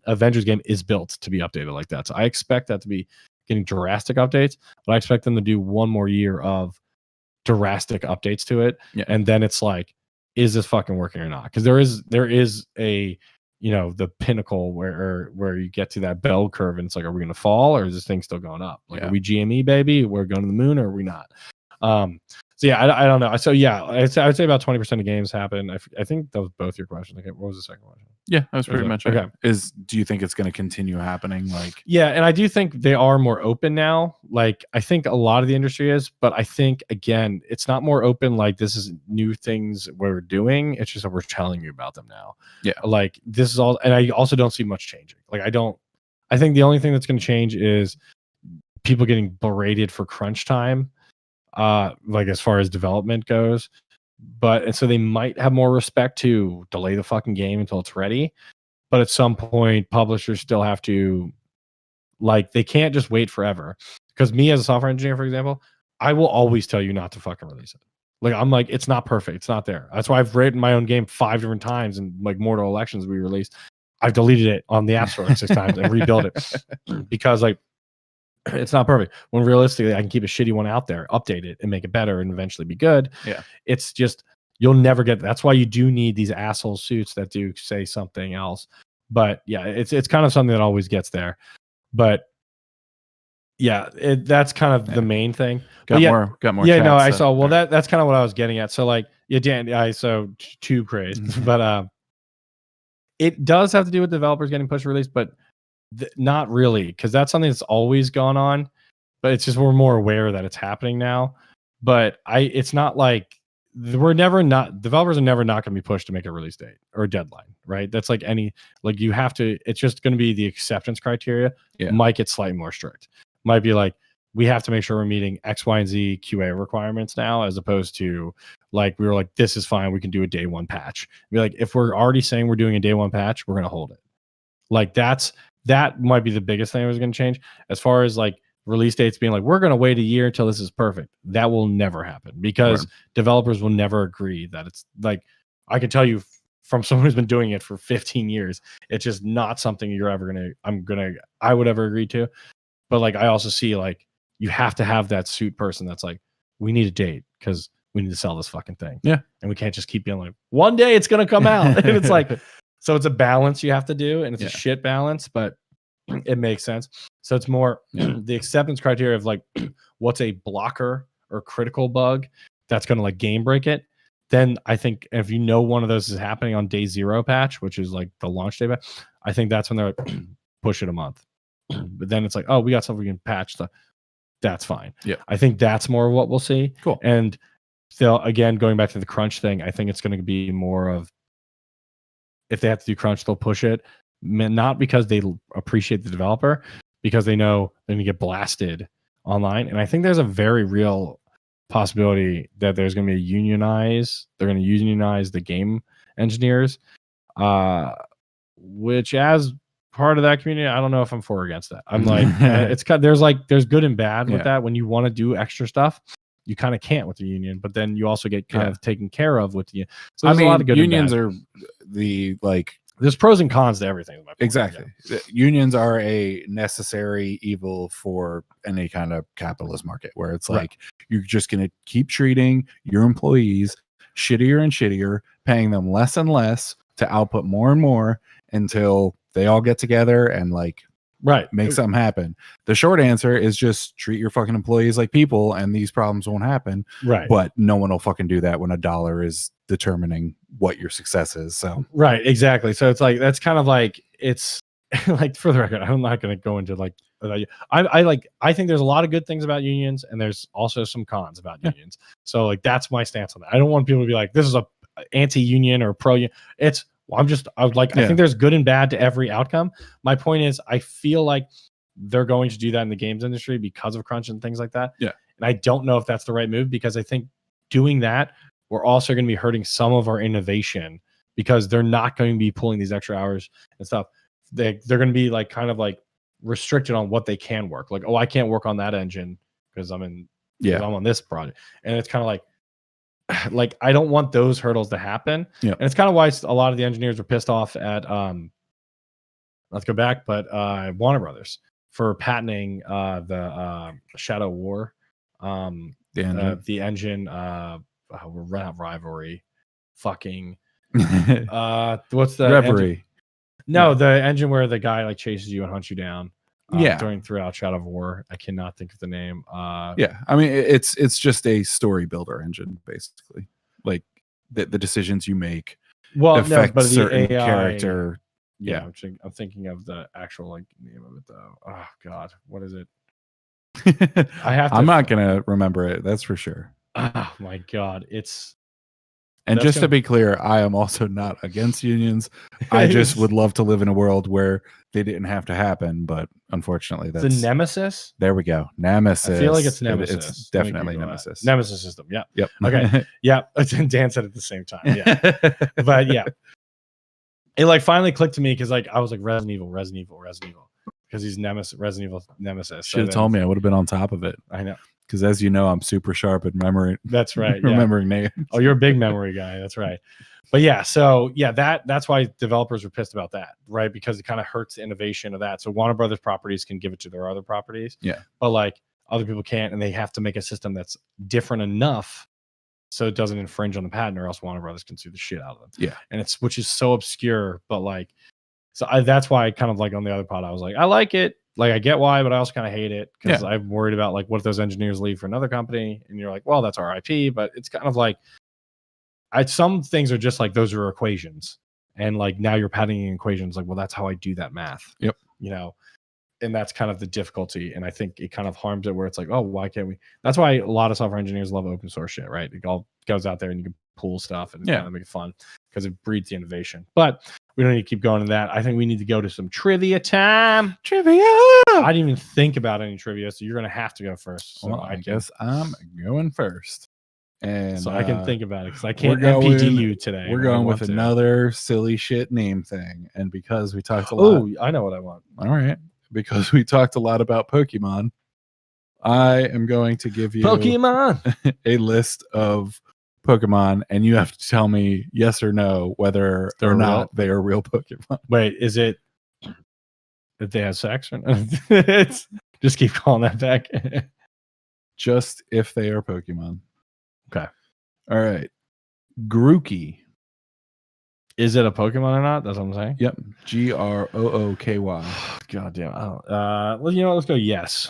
Avengers game is built to be updated like that. So I expect that to be getting drastic updates, but I expect them to do one more year of drastic updates to it. Yeah. And then it's like, is this fucking working or not? Because there is a, the pinnacle where you get to that bell curve and it's like, are we going to fall, or is this thing still going up? Like, are we GME, baby? We're going to the moon, or are we not? So yeah, I don't know. So yeah, I would say about 20% of games happen. I think that was both your questions. Okay, what was the second question? Yeah, that was pretty much okay. Do you think it's going to continue happening? Like, yeah, and I do think they are more open now. Like, I think a lot of the industry is, but I think again, it's not more open. Like, this is new things we're doing. It's just that we're telling you about them now. Yeah, like this is all, and I also don't see much changing. Like, I think the only thing that's going to change is people getting berated for crunch time. Like as far as development goes, and so they might have more respect to delay the fucking game until it's ready. But at some point, publishers still have to, like, they can't just wait forever. Because me as a software engineer, for example, I will always tell you not to fucking release it. Like, I'm like, it's not perfect, it's not there. That's why I've written my own game 5 different times, and like Mortal Elections we released, I've deleted it on the App Store like 6 times and rebuilt it because like, it's not perfect. When realistically, I can keep a shitty one out there, update it, and make it better, and eventually be good. Yeah, it's just you'll never get. That's why you do need these asshole suits that do say something else. But yeah, it's kind of something that always gets there. But yeah, that's kind of the main thing. Got more. Yeah, no, I saw. Well, that's kind of what I was getting at. So like, yeah, Dan, I saw tube craze, but it does have to do with developers getting pushed release, but. Not really, because that's something that's always gone on, but it's just we're more aware that it's happening now. But it's not like developers are never not going to be pushed to make a release date or a deadline, right? That's like you have to. It's just going to be the acceptance criteria. Yeah. Might get slightly more strict. Might be like we have to make sure we're meeting X, Y, and Z QA requirements now, as opposed to like we were like, this is fine, we can do a day one patch. Be like, if we're already saying we're doing a day one patch, we're going to hold it. Like that might be the biggest thing that was going to change. As far as like release dates being like, we're going to wait a year until this is perfect. That will never happen, because developers will never agree that it's like, I can tell you from someone who's been doing it for 15 years, it's just not something you're ever I would ever agree to. But like, I also see like, you have to have that suit person that's like, we need a date because we need to sell this fucking thing. Yeah. And we can't just keep being like, one day it's going to come out. And it's like, so it's a balance you have to do, and it's a shit balance, but it makes sense. So it's more the acceptance criteria of like, what's a blocker or critical bug that's going to like game break it. Then I think if you know one of those is happening on day 0 patch, which is like the launch day patch, I think that's when they're like, push it a month. But then it's like, oh, we got something we can patch. That's fine. Yeah, I think that's more of what we'll see. Cool. And so again, going back to the crunch thing, I think it's going to be more of, if they have to do crunch, they'll push it, not because they appreciate the developer, because they know they're going to get blasted online. And I think there's a very real possibility that there's going to be they're going to unionize the game engineers, which as part of that community, I don't know if I'm for or against that. I'm like, there's good and bad with that. When you want to do extra stuff, you kind of can't with the union, but then you also get kind of taken care of with the. So there's a lot of good. Unions are the like There's pros and cons to everything. Exactly. Yeah. Unions are a necessary evil for any kind of capitalist market where it's like you're just going to keep treating your employees shittier and shittier, paying them less and less to output more and more until they all get together and like make something happen. The short answer is just treat your fucking employees like people and these problems won't happen. Right. But no one will fucking do that when a dollar is determining what your success is. So exactly. So it's like that's kind of like it's like, for the record, I'm not going to go into like I think there's a lot of good things about unions and there's also some cons about unions. So like that's my stance on that. I don't want people to be like this is a anti-union or pro-union. It's I think there's good and bad to every outcome. My point is I feel like they're going to do that in the games industry because of crunch and things like that. Yeah. And I don't know if that's the right move because I think doing that, we're also going to be hurting some of our innovation because they're not going to be pulling these extra hours and stuff. They're going to be like kind of like restricted on what they can work. Like, oh, I can't work on that engine because I'm on this project. And it's kind of like I don't want those hurdles to happen. Yeah. And it's kind of why a lot of the engineers were pissed off at let's go back, but Warner Brothers for patenting the Shadow War, the engine rivalry, fucking what's the Reverie? Engine? No, the engine where the guy like chases you and hunts you down. Throughout Shadow of War, I cannot think of the name. I mean it's just a story builder engine, basically. Like the decisions you make affect certain character. Yeah, I'm thinking of the actual like name of it though. Oh God, what is it? I'm not gonna remember it. That's for sure. Oh my God, to be clear, I am also not against unions. I just would love to live in a world where they didn't have to happen, but unfortunately, that's the Nemesis. There we go, Nemesis. I feel like it's Nemesis. It's definitely Nemesis. Nemesis system. Yeah. Yep. Okay. Yeah. Dan said it at the same time. Yeah. But yeah, it like finally clicked to me because like I was like Resident Evil, because he's Resident Evil Nemesis. Should have told me. I would have been on top of it. I know. Because as you know, I'm super sharp at memory. That's right. Remembering names. Oh, you're a big memory guy. That's right. But yeah, so yeah, that's why developers were pissed about that, right? Because it kind of hurts the innovation of that. So Warner Brothers properties can give it to their other properties. Yeah. But like other people can't, and they have to make a system that's different enough so it doesn't infringe on the patent, or else Warner Brothers can sue the shit out of them. Yeah. And which is so obscure, but like, so that's why I kind of like on the other pod, I was like, I like it. Like I get why, but I also kind of hate it because I'm worried about like what if those engineers leave for another company, and you're like, well, that's our IP, but it's kind of like some things are just like those are equations, and like now you're patenting equations. Like, well, that's how I do that math. Yep. You know, and that's kind of the difficulty, and I think it kind of harms it where it's like, oh, why can't we? That's why a lot of software engineers love open source shit, right? It all goes out there and you can pull stuff and kind of make it fun because it breeds the innovation. But we don't need to keep going to that. I think we need to go to some trivia time. Trivia. I didn't even think about any trivia, so you're going to have to go first. So well, I guess I'm going first. And so I can think about it because I can't MPD you today. We're going with another silly shit name thing. And because we talked a lot. Oh, I know what I want. All right. Because we talked a lot about Pokemon, I am going to give you a list of Pokemon, and you have to tell me yes or no whether or not they are real Pokemon. Wait, is it that they have sex or not? Just keep calling that back. Just if they are Pokemon. Okay. All right. Grookey. Is it a Pokemon or not? That's what I'm saying. Yep. Grooky. God damn. Well, you know what? Let's go yes.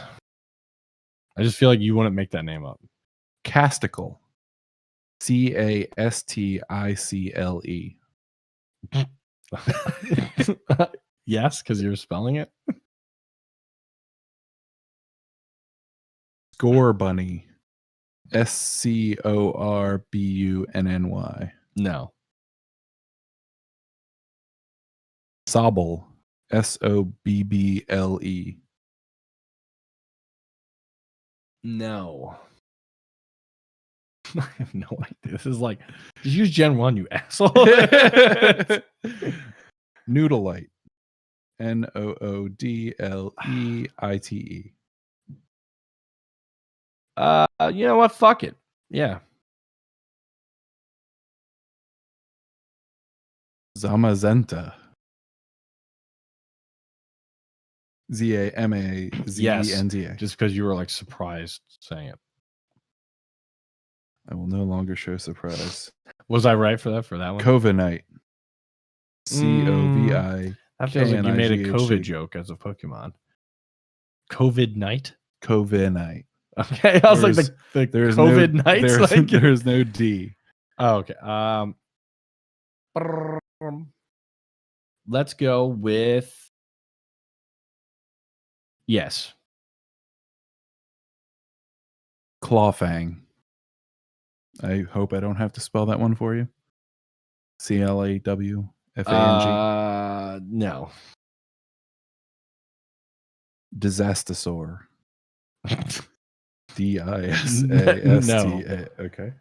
I just feel like you wouldn't make that name up. Casticle. Casticle. Yes, because you're spelling it. Score Bunny. Scorbunny. No. Sobble. Sobble. No. I have no idea. This is like, just use Gen 1, you asshole. Noodleite. Noodleite. You know what? Fuck it. Yeah. Zamazenta. ZAMAZENTA. Just because you were like surprised saying it. I will no longer show surprise. Was I right for that one? Covenite. COVID. That feels like you made a COVID joke as a Pokemon. COVID night? Covenite. Okay, I was like the COVID nights. There's no D. Oh, okay. Let's go with yes. Clawfang. I hope I don't have to spell that one for you. CLAWFANG. No. Disastosaur. DISASTA. No. Okay.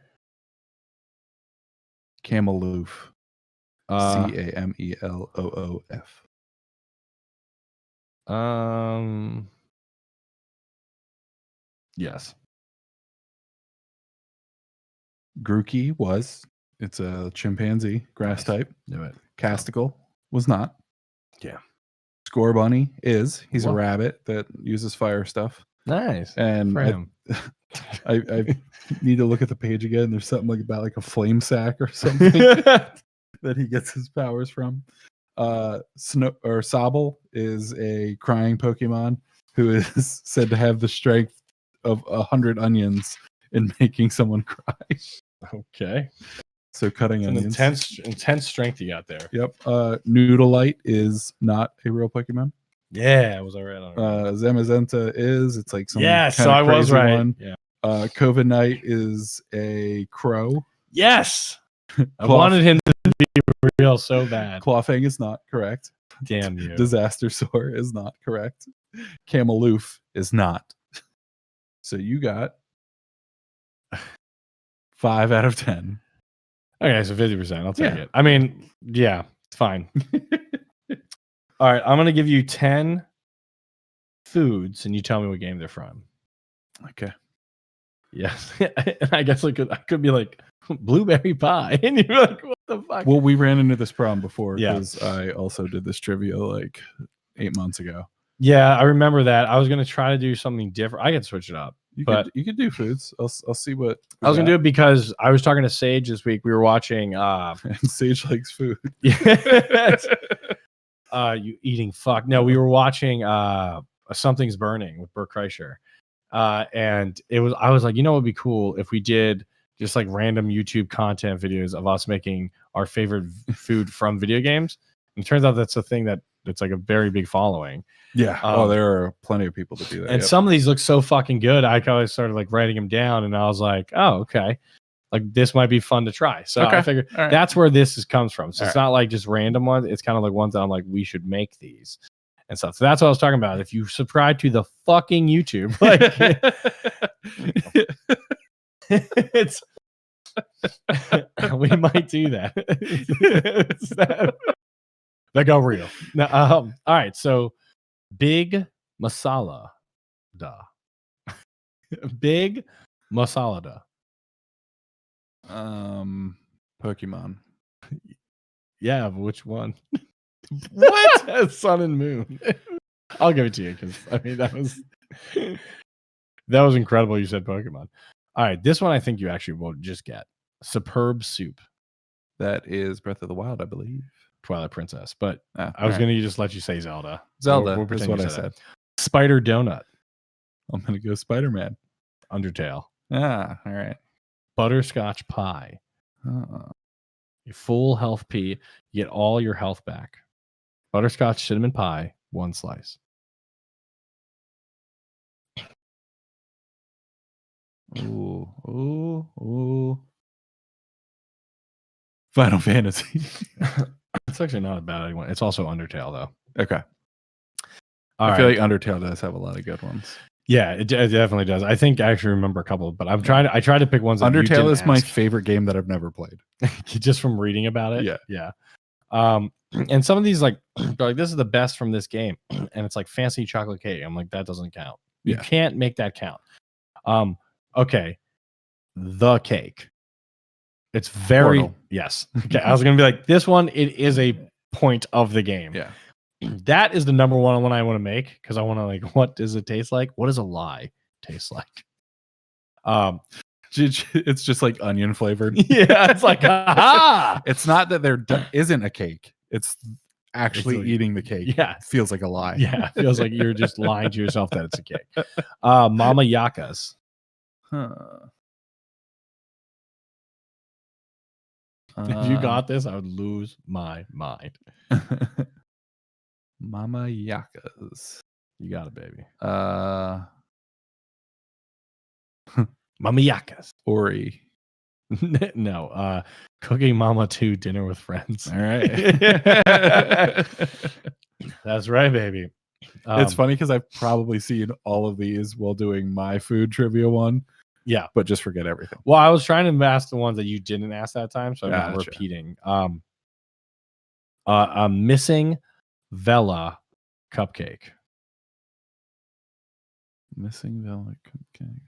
Cameloof. CAMELOOF. Yes. Grookey was. It's a chimpanzee, grass type. Knew it. Casticle was not. Yeah. Scorbunny is. He's a rabbit that uses fire stuff. Nice. And I need to look at the page again. There's something about a flame sack or something that he gets his powers from. Sobble is a crying Pokemon who is said to have the strength of 100 onions in making someone cry. Okay. So cutting onions. Intense strength you got there. Yep. Noodleite is not a real Pokemon. Yeah, was I right on it? Zamazenta is. It's like some so I was right. One. Yeah. Covenite is a crow. Yes. I wanted him to be real so bad. Clawfang is not correct. Damn you. Disastosaur is not correct. Cameloof is not. So you got 5 out of 10. Okay, so 50%. I'll take it. I mean, yeah, it's fine. All right, I'm going to give you 10 foods, and you tell me what game they're from. Okay. Yes. I guess I could be like, blueberry pie. And you're like, what the fuck? Well, we ran into this problem before because I also did this trivia 8 months ago. Yeah, I remember that. I was going to try to do something different. I could switch it up. You could do foods. I'll see what I was gonna do it because I was talking to Sage this week. We were watching and Sage likes food. You eating fuck. No, we were watching Something's Burning with Bert Kreischer. And I was like, what would be cool if we did just like random YouTube content videos of us making our favorite food from video games. And it turns out that's a thing that's like a very big following. Yeah. There are plenty of people that do that. And some of these look so fucking good. I always started like writing them down, and I was like, oh, okay. Like this might be fun to try. So I figured that's where this comes from. So it's not like just random ones. It's kind of like ones that I'm like, we should make these and stuff. So that's what I was talking about. If you subscribe to the fucking YouTube, like it's we might do that. That got real. Now, all right. So big masala da. Big masala da. Pokemon. Yeah, but which one? What? Sun and Moon. I'll give it to you because I mean that was incredible. You said Pokemon. All right, this one I think you actually will just get. Superb Soup. That is Breath of the Wild, I believe. Twilight Princess, but I was gonna just let you say Zelda. Zelda. That's what I said. Spider Donut. I'm gonna go Spider-Man. Undertale. All right. Butterscotch Pie. Full health pea. You get all your health back. Butterscotch cinnamon pie, 1 slice. Ooh. Final Fantasy. It's actually not a bad one. It's also Undertale, though. Okay. I feel like Undertale does have a lot of good ones. Yeah, it definitely does. I think I actually remember a couple, but I tried to pick ones that Undertale is my favorite game that I've never played. Just from reading about it. Yeah. And some of these like this is the best from this game, and it's like fancy chocolate cake. I'm like, that doesn't count. You can't make that count. Okay, the cake. It's very Portal. yes. Okay, I was gonna be like this one. It is a point of the game. Yeah, That is the number one I want to make because I want to like, what does it taste like? What does a lie taste like? It's just like onion flavored. Yeah, it's like It's not that there isn't a cake. It's actually eating the cake. Yeah, feels like a lie. Yeah, feels like you're just lying to yourself that it's a cake. Mama Yakas. If you got this, I would lose my mind. Mama Yakas. You got it, baby. Mama Yakas. Ori. No. Cooking Mama 2 Dinner with Friends. All right. That's right, baby. It's funny because I've probably seen all of these while doing my food trivia one. Yeah. But just forget everything. Well, I was trying to ask the ones that you didn't ask that time, so I'm not repeating. Missing Vela cupcake. Missing Vela cupcake.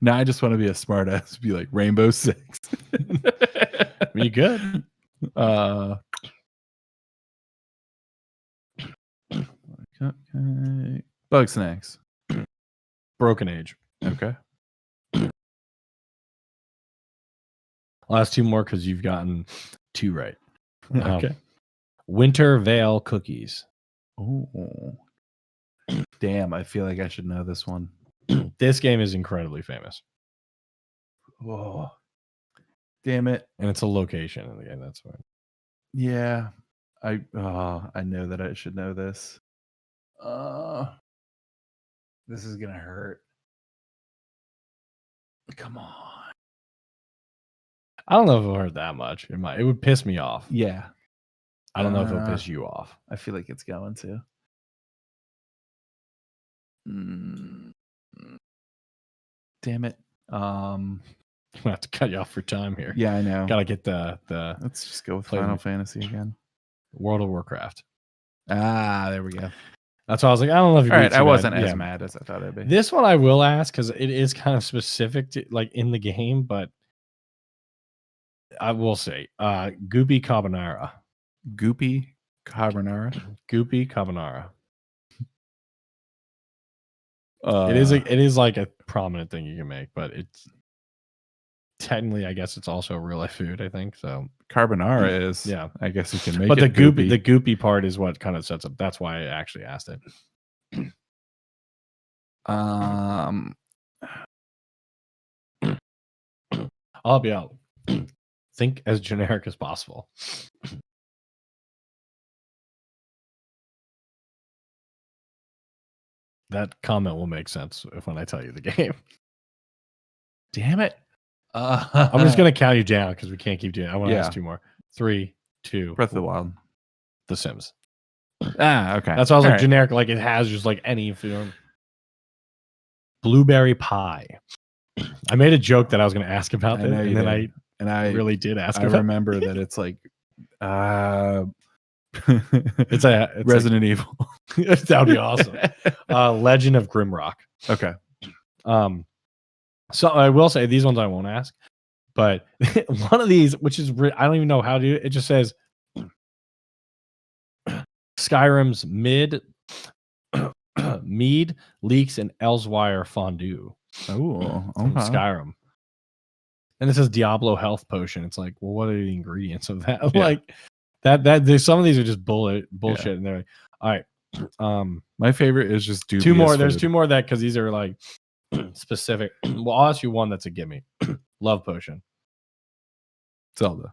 Now I just want to be a smart ass, be like Rainbow Six. You good? Cupcake. Bug Snacks. Broken Age. Okay. I'll ask 2 more because you've gotten 2 right. Okay. Winter Veil Cookies. Oh. Damn, I feel like I should know this one. This game is incredibly famous. Oh. Damn it. And it's a location in the game, that's why. Yeah. I know that I should know this. This is gonna hurt. Come on. I don't know if it hurt that much. It would piss me off. Yeah. I don't know if it'll piss you off. I feel like it's going to. Damn it. I'm gonna have to cut you off for time here. Yeah, I know. Gotta get the Let's just go with Final Fantasy again. World of Warcraft. There we go. That's why I was like, I don't know if you. All right, I wasn't as mad as I thought I'd be. This one I will ask because it is kind of specific to like in the game, but I will say, Goopy Carbonara. Goopy Carbonara. Goopy Carbonara. It is like a prominent thing you can make, but it's technically, I guess it's also a real life food. I think so. Carbonara is, yeah. I guess you can make. But it the goopy part is what kind of sets up. That's why I actually asked it. I'll be out. Think as generic as possible. That comment will make sense when I tell you the game. Damn it. I'm just going to count you down because we can't keep doing it. I want to ask 2 more. 3, 2. Breath of the Wild. The Sims. Okay. That's why I was like generic. Like it has just like any film. Blueberry pie. I made a joke that I was going to ask about it, and I really did ask. I remember that it's like, it's Resident Evil. That would be awesome. Legend of Grimrock. Okay. So I will say these ones I won't ask, but one of these, which is I don't even know how to do it. It just says Skyrim's mead leaks and Elsewire fondue. Oh, from Skyrim. And it says Diablo health potion. It's like, well, what are the ingredients of that? Yeah. Like that there's some of these are just bullshit, and they're like, all right. My favorite is just dubious 2 more. food. There's 2 more that because these are like specific. Well, I'll ask you one that's a gimme. Love potion. Zelda.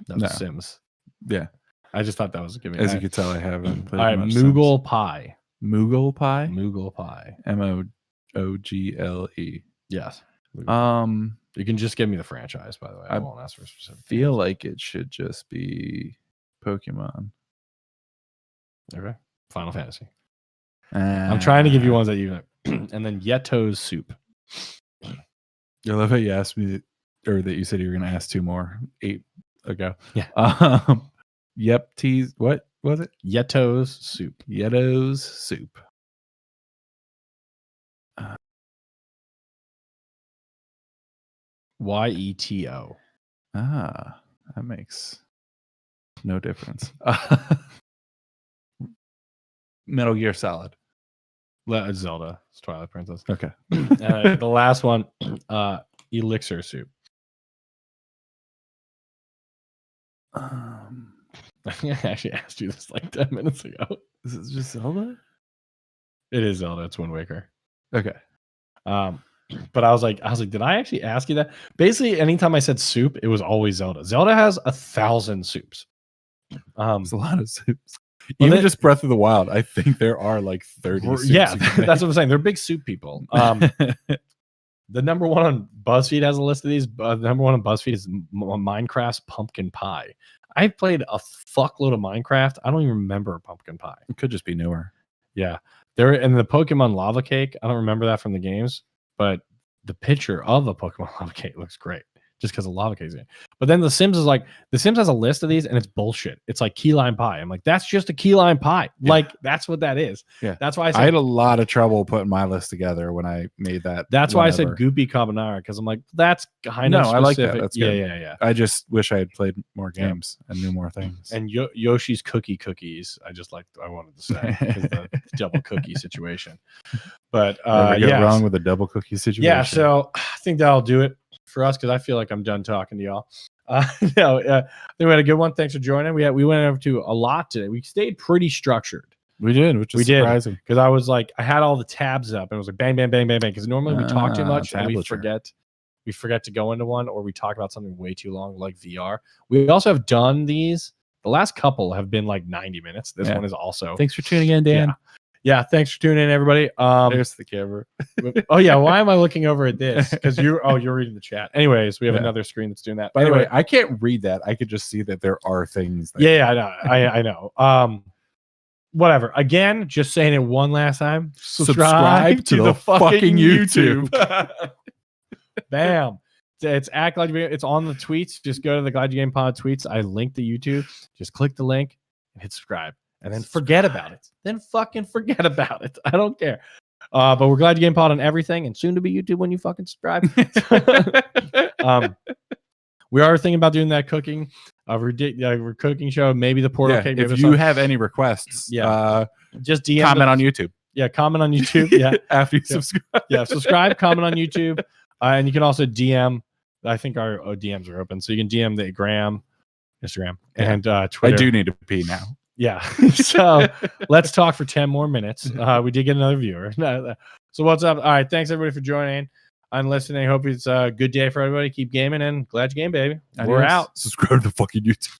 No. Sims. Yeah. I just thought that was a gimme. As you could tell, I haven't played all right, much Moogle Sims. pie. Moogle pie? Moogle pie. MOGLE. Yes. You can just give me the franchise, by the way. I won't ask for specific. Feel like it should just be Pokemon. Okay. Final Fantasy. I'm trying to give you ones that you know. And then Yeto's soup. I love how you asked me, or that you said you were going to ask 2 more 8 ago. Yeah. What was it? Yeto's soup. Yeto's soup. YETO. Ah, that makes no difference. Metal Gear Solid. Zelda. It's Twilight Princess. Okay. The last one, Elixir Soup. I think I actually asked you this like 10 minutes ago. Is it just Zelda? It is Zelda. It's Wind Waker. Okay. But I was like, did I actually ask you that? Basically, anytime I said soup, it was always Zelda. Zelda has 1,000 soups. It's a lot of soups. Even just Breath of the Wild, I think there are like 30 soups. Yeah, that's what I'm saying. They're big soup people. The number one on BuzzFeed has a list of these. The number one on BuzzFeed is Minecraft's pumpkin pie. I've played a fuckload of Minecraft. I don't even remember pumpkin pie. It could just be newer. Yeah. And the Pokemon lava cake, I don't remember that from the games, but the picture of a Pokemon lava cake looks great just because of lava cake's in it. But then The Sims has a list of these and it's bullshit. It's like key lime pie. I'm like, that's just a key lime pie. Yeah. Like, that's what that is. Yeah. That's why I had a lot of trouble putting my list together when I made that. That's why I said goopy carbonara, because I'm like, that's kind of specific. I like that. That's good. Yeah. I just wish I had played more games and knew more things. And Yoshi's cookies. I wanted to say the double cookie situation. But wrong with a double cookie situation. Yeah, so I think that'll do it for us because I feel like I'm done talking to y'all. I think we had a good one. Thanks for joining. We went over to a lot today. We stayed pretty structured. We did, which is surprising. Because I was like, I had all the tabs up and it was like bang, bang, bang, bang, bang. Because normally we talk too much and we forget to go into one, or we talk about something way too long, like VR. We also have done these. The last couple have been like 90 minutes. This one is also. Thanks for tuning in, Dan. Yeah, thanks for tuning in, everybody. There's the camera. Oh yeah, why am I looking over at this? Because you're reading the chat. Anyways, we have another screen that's doing that. By the way, I can't read that. I could just see that there are things. I know. I know. Whatever. Again, just saying it one last time. Subscribe to the fucking YouTube. Bam. It's it's on the tweets. Just go to the Glad You Game Pod tweets. I linked the YouTube. Just click the link and hit subscribe. And then forget about it. Then fucking forget about it. I don't care. But we're Glad You Game Pod on everything, and soon to be YouTube when you fucking subscribe. We are thinking about doing that cooking. We're cooking show. Maybe the Portal cake. If you have any requests, just DM comment on YouTube. Yeah, comment on YouTube. Yeah, after you subscribe. Yeah, subscribe, comment on YouTube, and you can also DM. I think our DMs are open, so you can DM the Instagram, and Twitter. I do need to pee now. Yeah. So let's talk for 10 more minutes. We did get another viewer. So what's up? All right. Thanks everybody for joining and listening. Hope it's a good day for everybody. Keep gaming and Glad You Game, baby. We're out. Subscribe to the fucking YouTube.